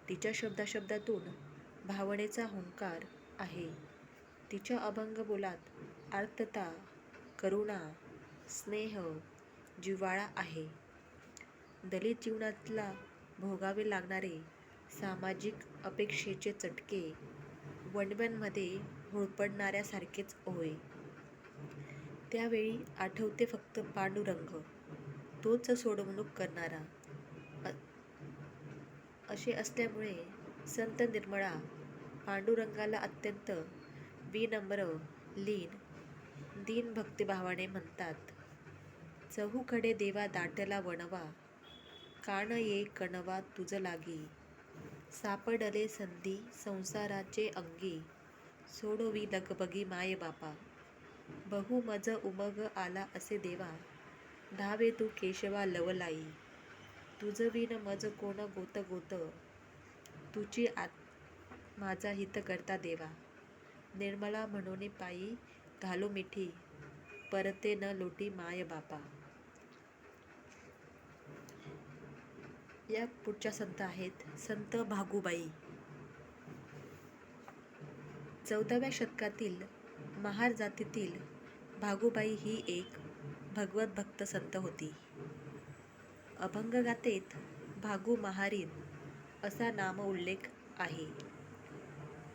तिच्या शब्दाशब्दातून भावनेचा हुंकार आहे. तिच्या अभंगबोलात आर्तता, करुणा, स्नेह, जिव्हाळा आहे. दलित जीवनातला भोगावे लागणारे सामाजिक अपेक्षेचे चटके वणव्यांमध्ये होरपळणाऱ्यासारखेच होय. त्यावेळी आठवते फक्त पांडुरंग, तोच सोडवणूक करणारा. असे असल्यामुळे संत निर्मळा पांडुरंगाला अत्यंत विनम्र, लीन, दीन भक्तिभावाने म्हणतात, चहूकडे देवा दाटला वणवा, कान ये कणवा तुझ लागी. सापडले संधी संसाराचे अंगी, सोडवी लगबगी माय बापा. बहु मज उमग आला असे देवा, धावे तू केशवा लवलाई. तुझ विन मज कोण गोत गोत, तुची आत माझा हित करता देवा. निर्मला म्हणून पायी घालो मिठी, परते न लोटी माय बापा. या पुढच्या संत आहेत संत भागूबाई. 14व्या शतकातील महार जातीतील भागूबाई ही एक भगवत भक्त संत होती. अभंगगाथेत भागू महारीन असा नामउल्लेख आहे.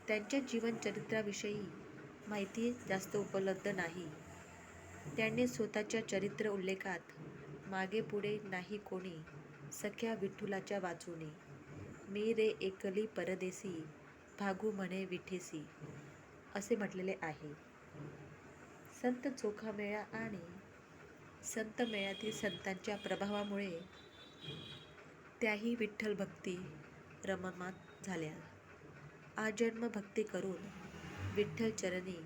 त्यांच्या जीवनचरित्राविषयी माहिती जास्त उपलब्ध नाही. त्यांनी स्वतःच्या चरित्र उल्लेखात मागे पुढे नाही कोणी सख्या विठ्ठलाच्या वाचुनी, मी रे एकली परदेसी, भागू म्हणे विठेसी असे म्हटलेले आहे. संत चोखामेळा आणि संत मेळ्यातील संतांच्या प्रभावामुळे त्याही विठ्ठल भक्ती रममाण झाल्या. आजन्म भक्ती करून विठ्ठल चरणी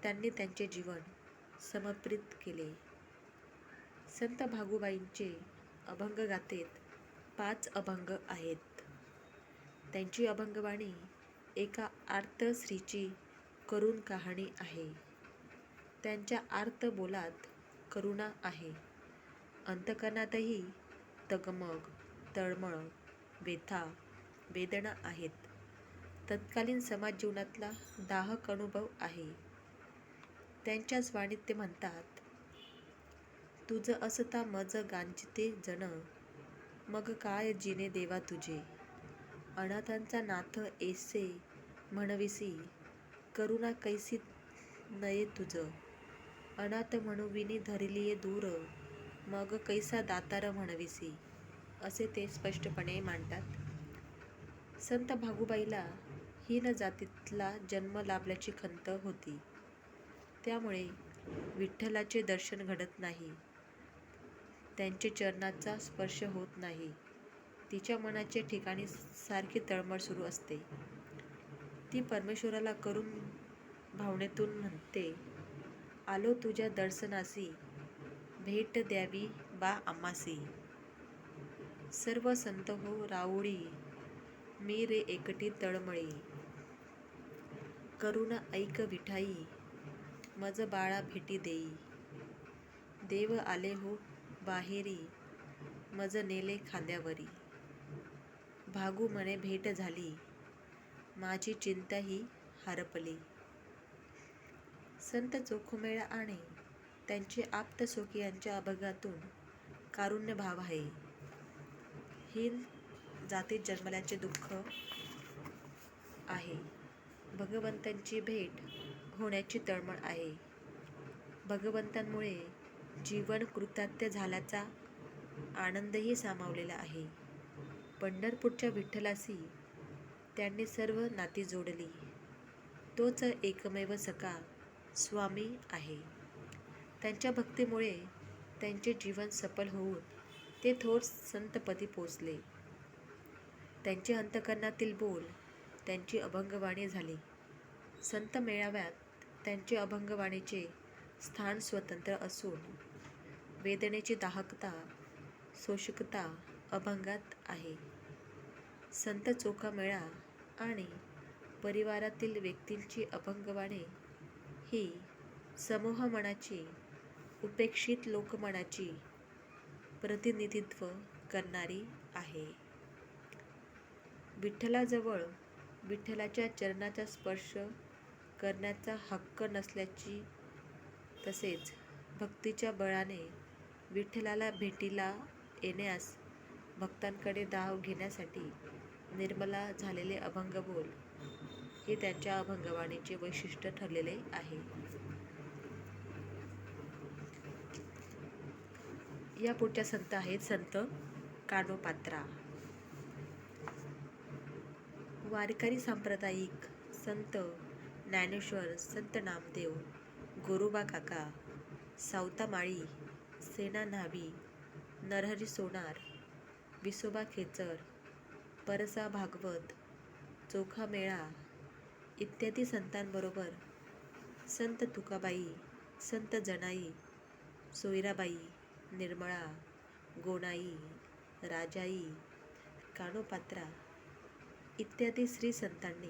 त्यांनी त्यांचे जीवन समर्पित केले. संत भागूबाईंचे अभंगगाथेत 5 अभंग आहेत. त्यांची अभंगवाणी एका आर्त स्त्रीची करुण कहाणी आहे. त्यांच्या आर्त बोलात करुणा आहे. अंतःकरणातही तगमग, तळमळ, व्यथा, वेदना आहेत. तत्कालीन समाज जीवनातला दाहक अनुभव आहे. त्यांच्याच वाणीत ते म्हणतात, तुझ असता मज गांजिते जन, मग काय जिने देवा तुझे. अनाथांचा नाथ ऐसे म्हणविसी, करुणा कैसी नये तुझ. अनाथ म्हणूविनी धरलिये दूर, मग कैसा दातार म्हणविसी असे ते स्पष्टपणे मांडतात. संत भागूबाईला हीन जातीतला जन्म लाभल्याची खंत होती. त्यामुळे विठ्ठलाचे दर्शन घडत नाही, त्यांचे चरणाचा स्पर्श होत नाही. तिच्या मनाच्या ठिकाणी सारखी तळमळ सुरू असते. ती परमेश्वराला करुण भावनेतून म्हणते, आलो तुझ्या दर्शनासी, भेट द्यावी बा आम्हासी. सर्व संत हो राऊळी, मी रे एकटी तळमळी. करुणा ऐक विठाई, मज बाळा भेटी देई. देव आले हो बाहेरी, मज नेले खांद्यावरी. भागू म्हणे भेट झाली, माझी चिंता ही हरपली. संत चोखमेळा आणि त्यांचे आप्त स्वकीयांच्या अभंगातून कारुण्य भाव आहे. हीन जातीत जन्मल्याचे दुःख आहे. भगवंतांची भेट होण्याची तळमळ आहे. भगवंतांमुळे जीवन कृतार्थ झाल्याचा आनंदही सामावलेला आहे. पंढरपूरच्या विठ्ठलाशी त्यांनी सर्व नाती जोडली. तोच एकमेव सखा स्वामी आहे. त्यांच्या भक्तीमुळे त्यांचे जीवन सफल होऊन ते थोर संतपदी पोचले. त्यांचे अंतःकरणातील बोल त्यांची अभंगवाणी झाली. संत मेळाव्यात त्यांचे अभंगवाणीचे स्थान स्वतंत्र असून वेदनेची दाहकता, शोषकता अभंगात आहे. संत चोखामेळा आणि परिवारातील व्यक्तींची अभंगवाणी ही समूह मनाची, उपेक्षित लोकमनाची प्रतिनिधित्व करणारी आहे. विठ्ठलाजवळ विठ्ठलाच्या चरणाचा स्पर्श करण्याचा हक्क नसल्याची, तसेच भक्तीच्या बळाने विठ्ठलाला भेटीला येण्यास भक्तांकडे धाव घेण्यासाठी निर्मला झालेले अभंगबोल हे त्यांच्या अभंगवाणीचे वैशिष्ट्य ठरलेले आहे. या पुढच्या संत आहेत संत कानोपात्रा. वारकरी सांप्रदायिक संत ज्ञानेश्वर, संत नामदेव, गोरोबा काका, सावता माळी, सेना न्हावी, नरहरी सोनार, विसोबा खेचर, परसा भागवत, चोखामेळा इत्यादी संतांबरोबर संत तुकाबाई संत जनाई, सोयराबाई, निर्मळा, गोणाई, राजाई, कानोपात्रा इत्यादी श्री संतांनी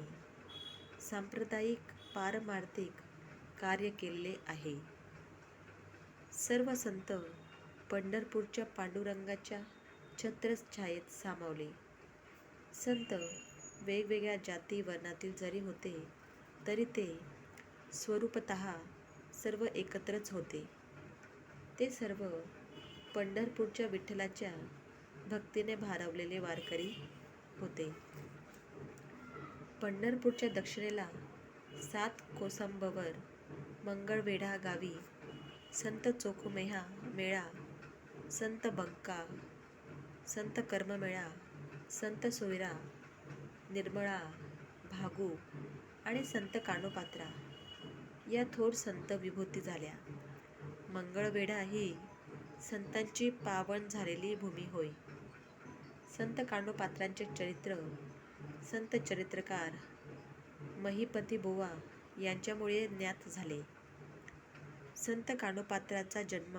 सांप्रदायिक पारमार्थिक कार्य केलेले आहे. सर्व संत पंढरपूरच्या पांडुरंगाच्या छत्रछायेत सामावले. संत वेगवेगळ्या जाती वर्णातील जरी होते तरी ते स्वरूपतः सर्व एकत्रच होते. ते सर्व पंढरपूरच्या विठ्ठलाच्या भक्तीने भारावलेले वारकरी होते. पंढरपूरच्या दक्षिणेला 7 कोसांबवर मंगळवेढा गावी संत चोखुमेळा मेळा, संत बंका, संत कर्ममेळा, संत सोयरा, निर्मळा, भागू आणि संत कानोपात्रा या थोर संत विभूती झाल्या. मंगळवेढा ही संतांची पावन झालेली भूमी होय. संत कानोपात्रांचे चरित्र संत चरित्रकार महिपती बुवा यांच्यामुळे ज्ञात झाले. संत कानोपात्राचा जन्म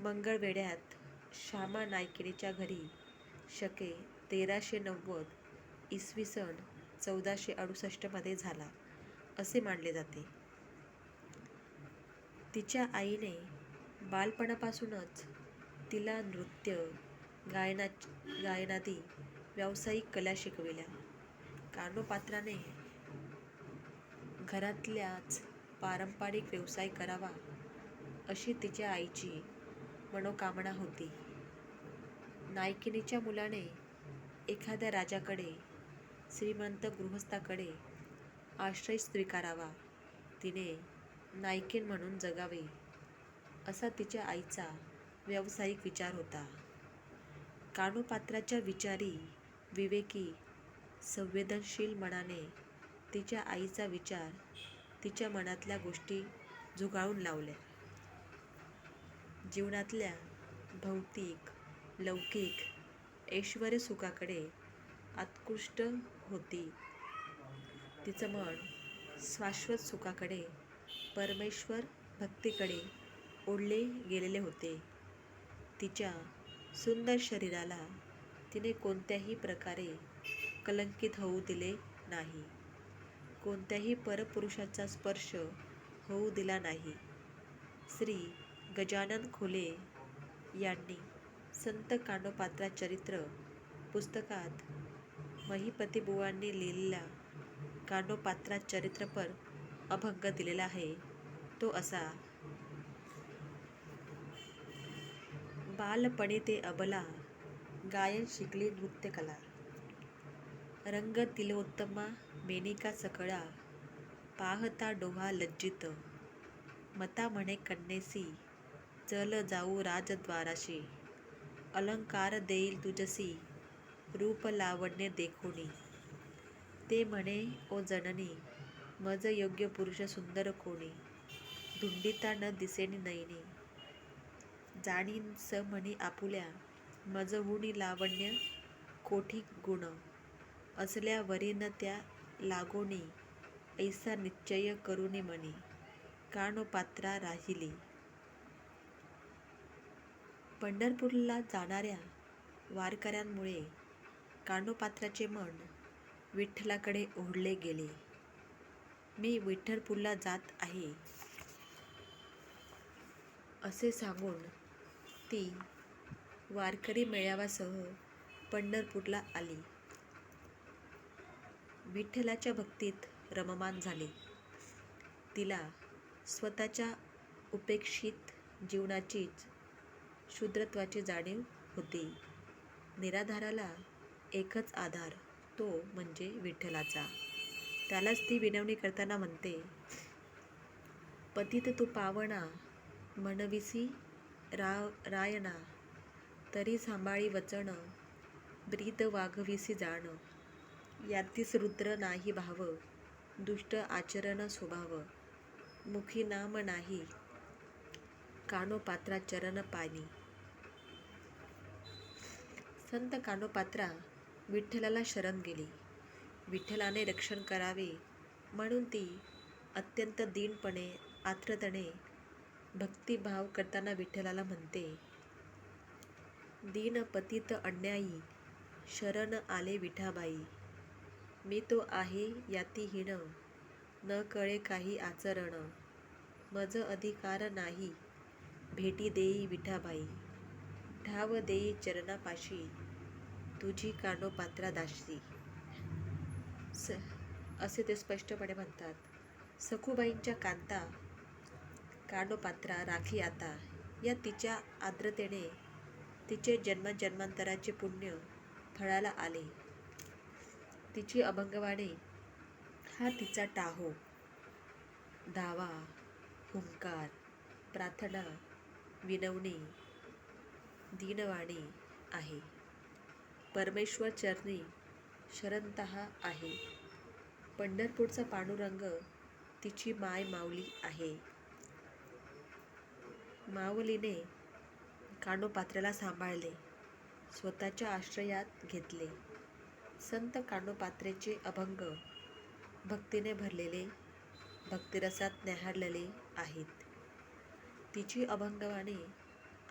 मंगळवेढ्यात श्यामा नायकिणीच्या घरी शके 1390 इसवी सन 1468 मध्ये झाला असे मानले जाते. तिच्या आईने बालपणापासूनच तिला नृत्य, गायनादी व्यावसायिक कला शिकविल्या. कानोपात्राने घरातल्याच पारंपरिक व्यवसाय करावा अशी तिच्या आईची मनोकामना होती. नायकिणीच्या मुलाने एखाद्या राजाकडे, श्रीमंत गृहस्थाकडे आश्रय स्वीकारावा, तिने नायकीण म्हणून जगावे असा तिच्या आईचा व्यावसायिक विचार होता. कानोपात्राच्या विचारी, विवेकी, संवेदनशील मनाने तिच्या आईचा विचार तिच्या मनातल्या गोष्टी झुगाळून लावल्या. जीवनातल्या भौतिक, लौकिक ऐश्वर्य सुखाकडे आकृष्ट होती. तिचं मन शाश्वत सुखाकडे, परमेश्वर भक्तीकडे ओढले गेलेले होते. तिच्या सुंदर शरीराला तिने कोणत्याही प्रकारे कलंकित होऊ दिले नाही. कोणत्याही परपुरुषाचा स्पर्श होऊ दिला नाही. श्री गजानन खोले यांनी संत कानोपात्रा चरित्र पुस्तकात महिपतीबुवांनी लिहिलेला कानोपात्रा चरित्रपर अभंग दिलेला आहे तो असा. बालपणी ते अबला गायन शिकली नृत्यकला. रंग तिलोत्तमा मेनिका सकळा पाहता डोहा लज्जित. मता म्हणे कन्येसी चल जाऊ राजद्वाराशी. अलंकार देईल तुझसी रूप लावण्य देखोनी. ते म्हणे ओ जननी मज योग्य पुरुष सुंदर कोणी. धुंडिता न दिसेनी नयनी जाणीन म्हणी आपुल्या. मजहुनी लावण्य कोठी गुण. असल्या वरीन त्या लागोनी ऐसा निश्चय करुनी मनी. कानोपात्रा राहिली. पंढरपूरला जाणाऱ्या वारकऱ्यांमुळे कानोपात्राचे मन विठ्ठलाकडे ओढले गेले. मी विठ्ठलपूरला जात आहे असे सांगून ती वारकरी मेळाव्यासह पंढरपूरला आली. विठ्ठलाच्या भक्तीत रममाण झाली. तिला स्वतःच्या उपेक्षित जीवनाचीच शूद्रत्वाची जाणीव होती. निराधाराला एकच आधार तो म्हणजे विठ्ठलाचा. त्यालाच ती विनवणी करताना म्हणते, पतित तू पावना म्हणविसी रायना. तरी सांभाळी वचन ब्रीद वाघविसी जाण. यातीस रुद्र नाही भाव दुष्ट आचरण स्वभाव. मुखी नाम नाही कानोपात्रा चरण पाणी. संत कानोपात्रा विठ्ठलाला शरण गेली. विठ्ठलाने रक्षण करावे म्हणून ती अत्यंत दीनपणे आर्ततेने भक्तिभाव करताना विठ्ठलाला म्हणते, दीन पतित अन्यायी शरण आले विठाबाई. मी तो आहे यातीहीन, न कळे काही आचरण. मज अधिकार नाही भेटी देई विठाबाई. ठाव देई चरणापाशी, तुझी कानोपात्रा दासी. असे ते स्पष्टपणे म्हणतात. सखूबाईंच्या कांता कानोपात्रा राखी आता. या तिच्या आर्द्रतेने तिचे जन्मजन्मांतराचे पुण्य फळाला आले. तिची अभंगवाणी हा तिचा टाहो, धावा, हुंकार, प्रार्थना, विनवणी, दीनवाणी आहे. परमेश्वर चरणी शरणतः आहे. पंढरपूरचा पांडुरंग तिची माय माऊली आहे. माऊलीने कानोपात्र्याला सांभाळले, स्वतःच्या आश्रयात घेतले. संत कानोपात्रेचे अभंग भक्तीने भरलेले, भक्तिरसात न्याहाळलेले आहेत. तिची अभंगवाणी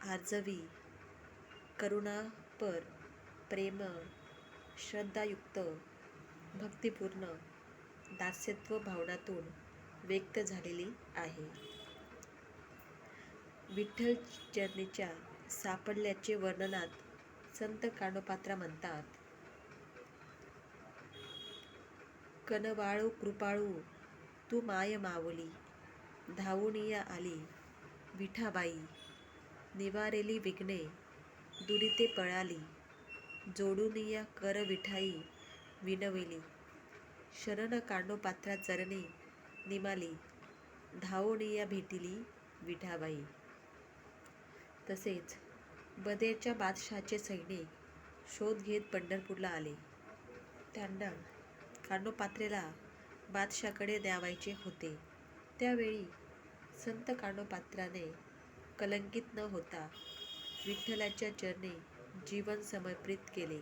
आर्जवी, करुणापर, प्रेम, श्रद्धायुक्त, भक्तिपूर्ण, दास्यत्व भावनातून व्यक्त झालेली आहे. विठ्ठल चरणीच्या सापडल्याचे वर्णनात संत कानोपात्रा म्हणतात, कनवाळू कृपाळू तू माय माऊली. धावूनिया आली विठाबाई. निवारेली विघ्ने दुरिते पळाली. जोडूनिया कर विठाई विनविली. शरण कानोपात्रा चरणी निमाली. धावूनिया भेटिली विठाबाई. तसेच बदेरच्या बादशहाचे सैनिक शोध घेत पंढरपूरला आले. त्यांना कानोपात्रेला बादशाकडे न्यावायचे होते. त्यावेळी संत कानोपात्राने कलंकित न होता विठ्ठलाच्या चरणी जीवन समर्पित केले.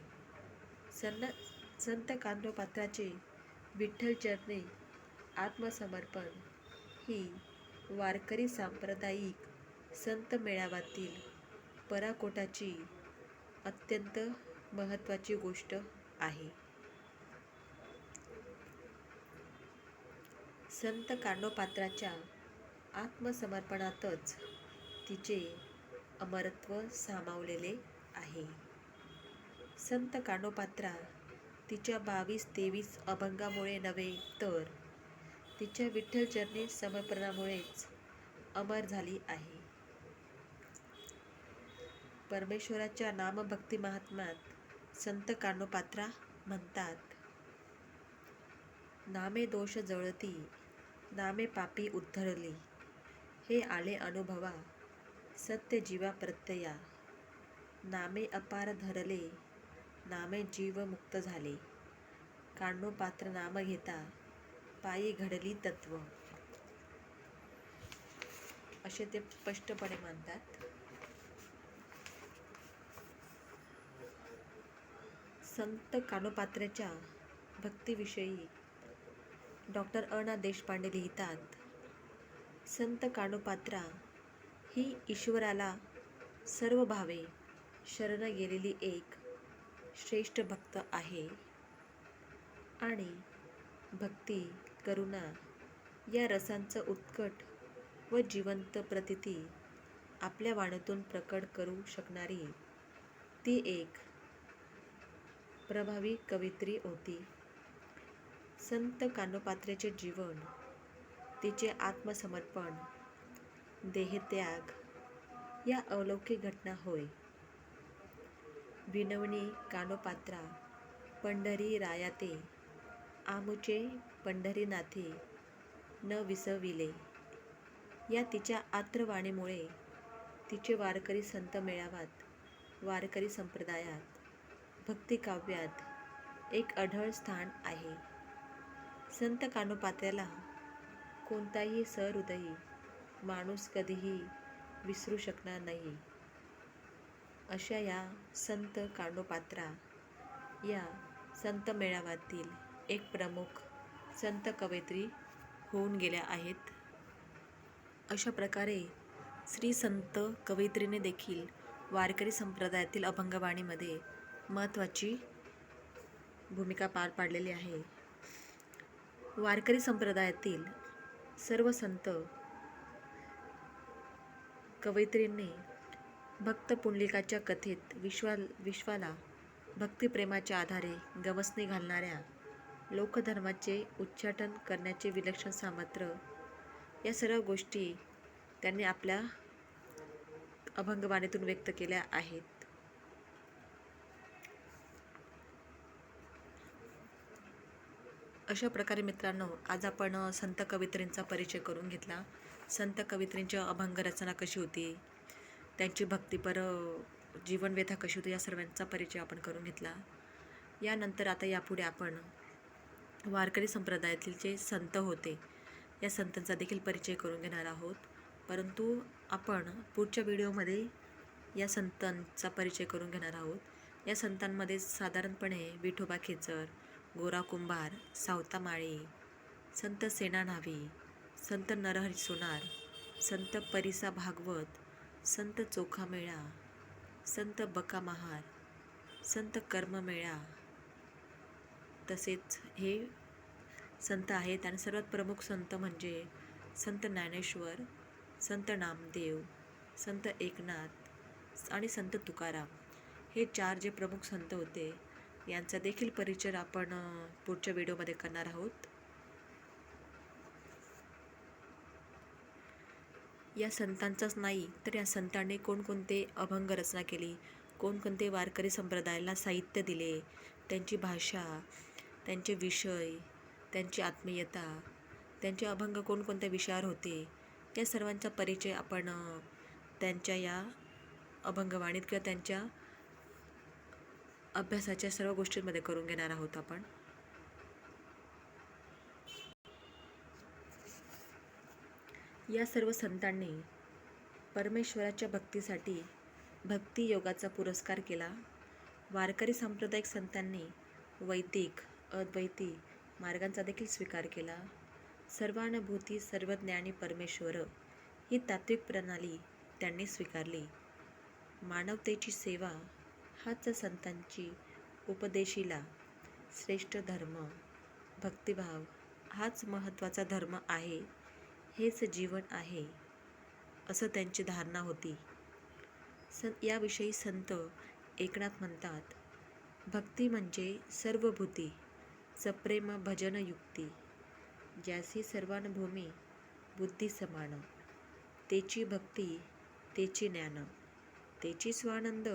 संत कानोपात्राचे विठ्ठल चरणी आत्मसमर्पण ही वारकरी सांप्रदायिक संत मेळाव्यातील पराकोटाची अत्यंत महत्त्वाची गोष्ट आहे. संत कानोपात्राच्या आत्मसमर्पणातच तिचे अमरत्व सामावलेले आहे. संत कानोपात्रा तिच्या 22-23 अभंगामुळे नव्हे, तर तिच्या विठ्ठलचरणी समर्पणामुळेच अमर झाली आहे. परमेश्वराच्या नामभक्ती महात्म्यात संत कानोपात्रा म्हणतात, नामे दोष जळती, नामे पापी उद्धरली. हे आले अनुभवा, सत्य जीवा प्रत्यया. नामे अपार धरले, नामे जीव मुक्त झाले. कानोपात्र नाम घेता, पायी घडली तत्व. असे ते स्पष्टपणे मानतात. संत कानोपात्र्याच्या भक्तीविषयी डॉक्टर अ.ना. देशपांडे लिहितात, संत कानोपात्रा ही ईश्वराला सर्व भावे शरण गेलेली एक श्रेष्ठ भक्त आहे आणि भक्ती, करुणा या रसांचं उत्कट व जिवंत प्रतीती आपल्या वाणीतून प्रकट करू शकणारी ती एक प्रभावी कवयित्री होती. संत कानोपात्र्याचे जीवन, तिचे आत्मसमर्पण, देहत्याग या अलौकिक घटना होय. विनवणी कानोपात्रा पंढरी रायाते, आमुचे पंढरीनाथे न विसविले. या तिच्या आर्तवाणीमुळे तिचे वारकरी संत मेळाव्यात, वारकरी संप्रदायात, भक्तिकाव्यात एक अढळ स्थान आहे. संत कानोपात्र्याला कोणताही सहृदयी माणूस कधीही विसरू शकणार नाही. अशा या संत कानोपात्रा या संत मेळाव्यातील एक प्रमुख संत कवयित्री होऊन गेल्या आहेत. अशा प्रकारे श्री संत कवयित्रीने देखील वारकरी संप्रदायातील अभंगवाणीमध्ये महत्त्वाची भूमिका पार पाडलेली आहे. वारकरी संप्रदायातील सर्व संत कवयित्रींनी भक्त पुंडलिकाच्या कथेत विश्वाला भक्तिप्रेमाच्या आधारे गवसणी घालणाऱ्या लोकधर्माचे उच्चाटन करण्याचे विलक्षण सामर्थ्य, या सर्व गोष्टी त्यांनी आपल्या अभंगवाणीतून व्यक्त केल्या आहेत. अशा प्रकारे मित्रांनो, आज आपण संत कवयित्रींचा परिचय करून घेतला. संत कवयित्रींची अभंग रचना कशी होती, त्यांची भक्तिपर जीवनव्यथा कशी होती, या सर्वांचा परिचय आपण करून घेतला. यानंतर आता यापुढे आपण वारकरी संप्रदायातील जे संत होते या संतांचा देखील परिचय करून घेणार आहोत. परंतु आपण पुढच्या व्हिडिओमध्ये या संतांचा परिचय करून घेणार आहोत. या संतांमध्ये साधारणपणे विठोबा खेचर, गोरा कुंभार, सावता माळी, संत सेना न्हावी, संत नरहरी सोनार, संत परिसा भागवत, संत चोखा मेळा, संत बका महार, संत कर्ममेळा, तसेच हे संत आहेत. आणि सर्वात प्रमुख संत म्हणजे संत ज्ञानेश्वर, संत नामदेव, संत एकनाथ आणि संत तुकाराम, हे 4 जे प्रमुख संत होते यांचा देखील परिचय आपण पुढच्या व्हिडिओमध्ये करणार आहोत. या संतांचाच नाही तर या संतांनी कोणकोणते अभंग रचना केली, कोणकोणते वारकरी संप्रदायाला साहित्य दिले, त्यांची भाषा, त्यांचे विषय, त्यांची आत्मीयता, त्यांचे अभंग कोणकोणत्या विषयावर होते, या सर्वांचा परिचय आपण त्यांच्या या अभंगवाणीत किंवा त्यांच्या अभ्यासाच्या सर्व गोष्टींमध्ये करून घेणार आहोत आपण. या सर्व संतांनी परमेश्वराच्या भक्तीसाठी भक्ती योगाचा पुरस्कार केला. वारकरी सांप्रदायिक संतांनी वैदिक, अद्वैती मार्गांचा देखील स्वीकार केला. सर्वानुभूती, सर्वज्ञानी परमेश्वर ही तात्विक प्रणाली त्यांनी स्वीकारली. मानवतेची सेवा हाच संतांची उपदेशिला श्रेष्ठ धर्म, भक्तिभाव हाच महत्त्वाचा धर्म आहे, हेच जीवन आहे, असं त्यांची धारणा होती. याविषयी संत एकनाथ म्हणतात, भक्ती म्हणजे सर्वभूती सप्रेम भजन युक्ती, ज्यासी सर्वानुभूमी बुद्धी समान, तेची भक्ती तेची ज्ञान, तेची स्वानंद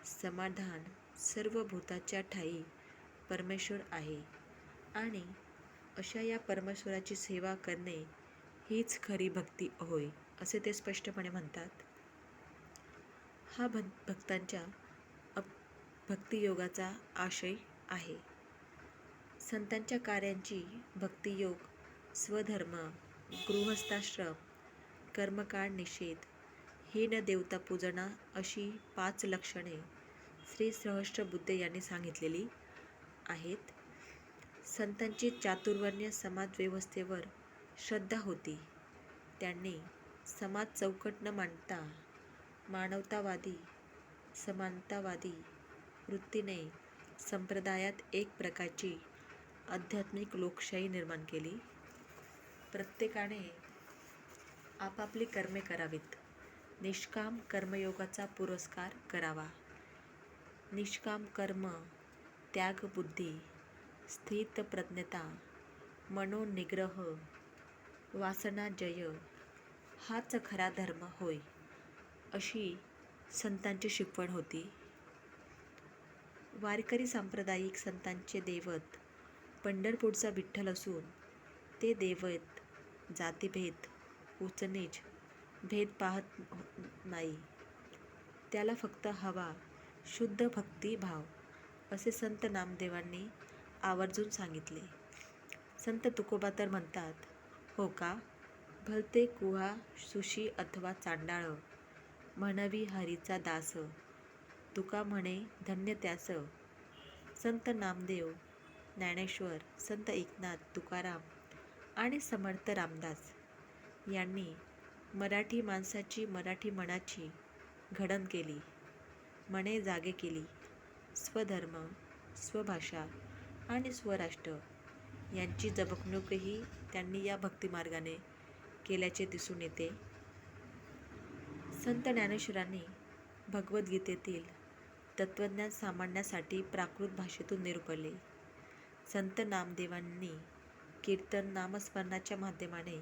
समाधान, सर्व भूताच्या ठाई परमेश्वर आहे, आणि अशा या परमेश्वराची सेवा करणे हीच खरी भक्ती होय, असे ते स्पष्टपणे म्हणतात. हा भक्तांच्या भक्तियोगाचा आशय आहे. संतांच्या कार्यांची भक्तियोग, स्वधर्म, गृहस्थाश्रम, कर्मकाळ निषेध, हीन देवता पूजना अशी 5 लक्षणे श्री सहस्त्रबुद्धे यांनी सांगितलेली आहेत. संतांची चातुर्वर्ण्य समाज व्यवस्थेवर श्रद्धा होती. त्यांनी समाज चौकट न मांडता मानवतावादी, समानतावादी वृत्तीने संप्रदायात एक प्रकारची आध्यात्मिक लोकशाही निर्माण केली. प्रत्येकाने आपापली कर्मे करावीत, निष्काम कर्मयोगाचा पुरस्कार करावा. निष्काम कर्म, त्यागबुद्धी, स्थितप्रज्ञता, मनोनिग्रह, वासनाजय हाच खरा धर्म होय, अशी संतांची शिकवण होती. वारकरी सांप्रदायिक संतांचे दैवत पंढरपूरचा विठ्ठल असून ते दैवत जातीभेद, उचनीच भेद पाहत नाही. त्याला फक्त हवा शुद्ध भक्तिभाव, असे संत नामदेवांनी आवर्जून सांगितले. संत तुकोबा तर म्हणतात, हो का, भलते कुहा सुशी अथवा चांडाळ, म्हणवी हरीचा दास, तुका म्हणे धन्य त्यास. संत नामदेव, ज्ञानेश्वर, संत एकनाथ, तुकाराम आणि समर्थ रामदास यांनी मराठी माणसाची मराठी मनाची घडण केली, मने जागे केली. स्वधर्म, स्वभाषा आणि स्वराष्ट्र यांची जपणूकही त्यांनी या भक्तिमार्गाने केल्याचे दिसून येते. संत ज्ञानेश्वरांनी भगवद्गीतेतील तत्त्वज्ञान सामान्यांसाठी प्राकृत भाषेतून निरूपले. संत नामदेवांनी कीर्तन नामस्मरणाच्या माध्यमाने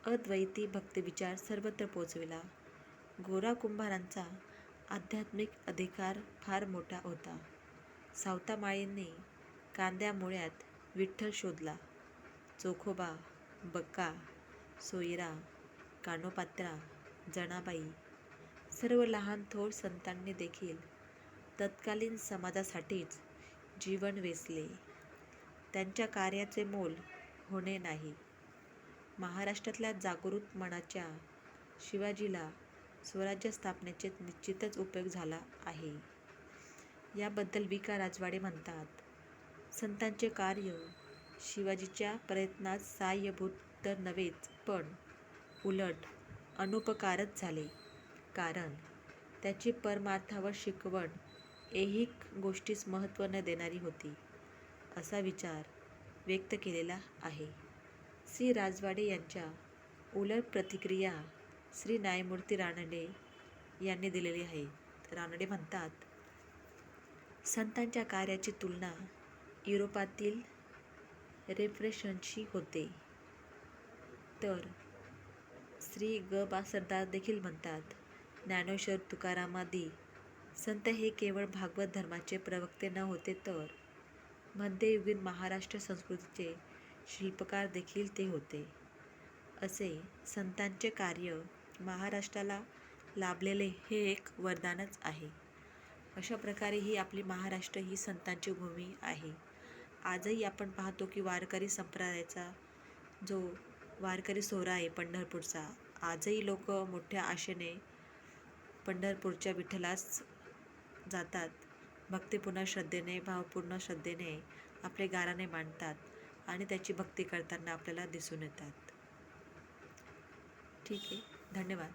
अद्वैती भक्तिविचार सर्वत्र पोचविला. गोरा कुंभारांचा आध्यात्मिक अधिकार फार मोठा होता. सावतामाळींनी कांद्यामुळ्यात विठ्ठल शोधला. चोखोबा, बक्का, सोयरा, कानोपात्रा, जनाबाई सर्व लहान थोर संतांनी देखील तत्कालीन समाजासाठीच जीवन वेचले. त्यांच्या कार्याचे मोल होणे नाही. महाराष्ट्रातल्या जागृत मनाच्या शिवाजीला स्वराज्य स्थापनेचे निश्चितच उपयोग झाला आहे. याबद्दल वि. का. राजवाडे म्हणतात, संतांचे कार्य शिवाजीच्या प्रयत्नात सहाय्यभूत तर नव्हेच, पण उलट अनुपकारच झाले. कारण त्याची परमार्थावर शिकवण ऐहिक गोष्टीस महत्त्व न देणारी होती, असा विचार व्यक्त केलेला आहे. श्री राजवाडे यांच्या उलट प्रतिक्रिया श्री न्यायमूर्ती रानडे यांनी दिलेली आहे. रानडे म्हणतात, संतांच्या कार्याची तुलना युरोपातील रेफरेशनशी होते. तर श्री ग. बा. सरदार देखील म्हणतात, ज्ञानेश्वर तुकारामादी संत हे केवळ भागवत धर्माचे प्रवक्ते न होते, तर मध्ययुगीन महाराष्ट्र संस्कृतीचे शिल्पकार देखील ते होते. असे संतांचे कार्य महाराष्ट्राला लाभलेले हे एक वरदानच आहे. अशा प्रकारे ही आपली महाराष्ट्र ही संतांची भूमी आहे. आजही आपण पाहतो की वारकरी संप्रदायाचा जो वारकरी सोहळा आहे पंढरपूरचा, आजही लोक मोठ्या आशेने पंढरपूरच्या विठ्ठलास जातात. भक्तिपूर्ण श्रद्धेने, भावपूर्ण श्रद्धेने आपले गाराणे मांडतात आणि त्याची भक्ती करताना आपल्याला दिसून येतात. ठीक आहे, धन्यवाद.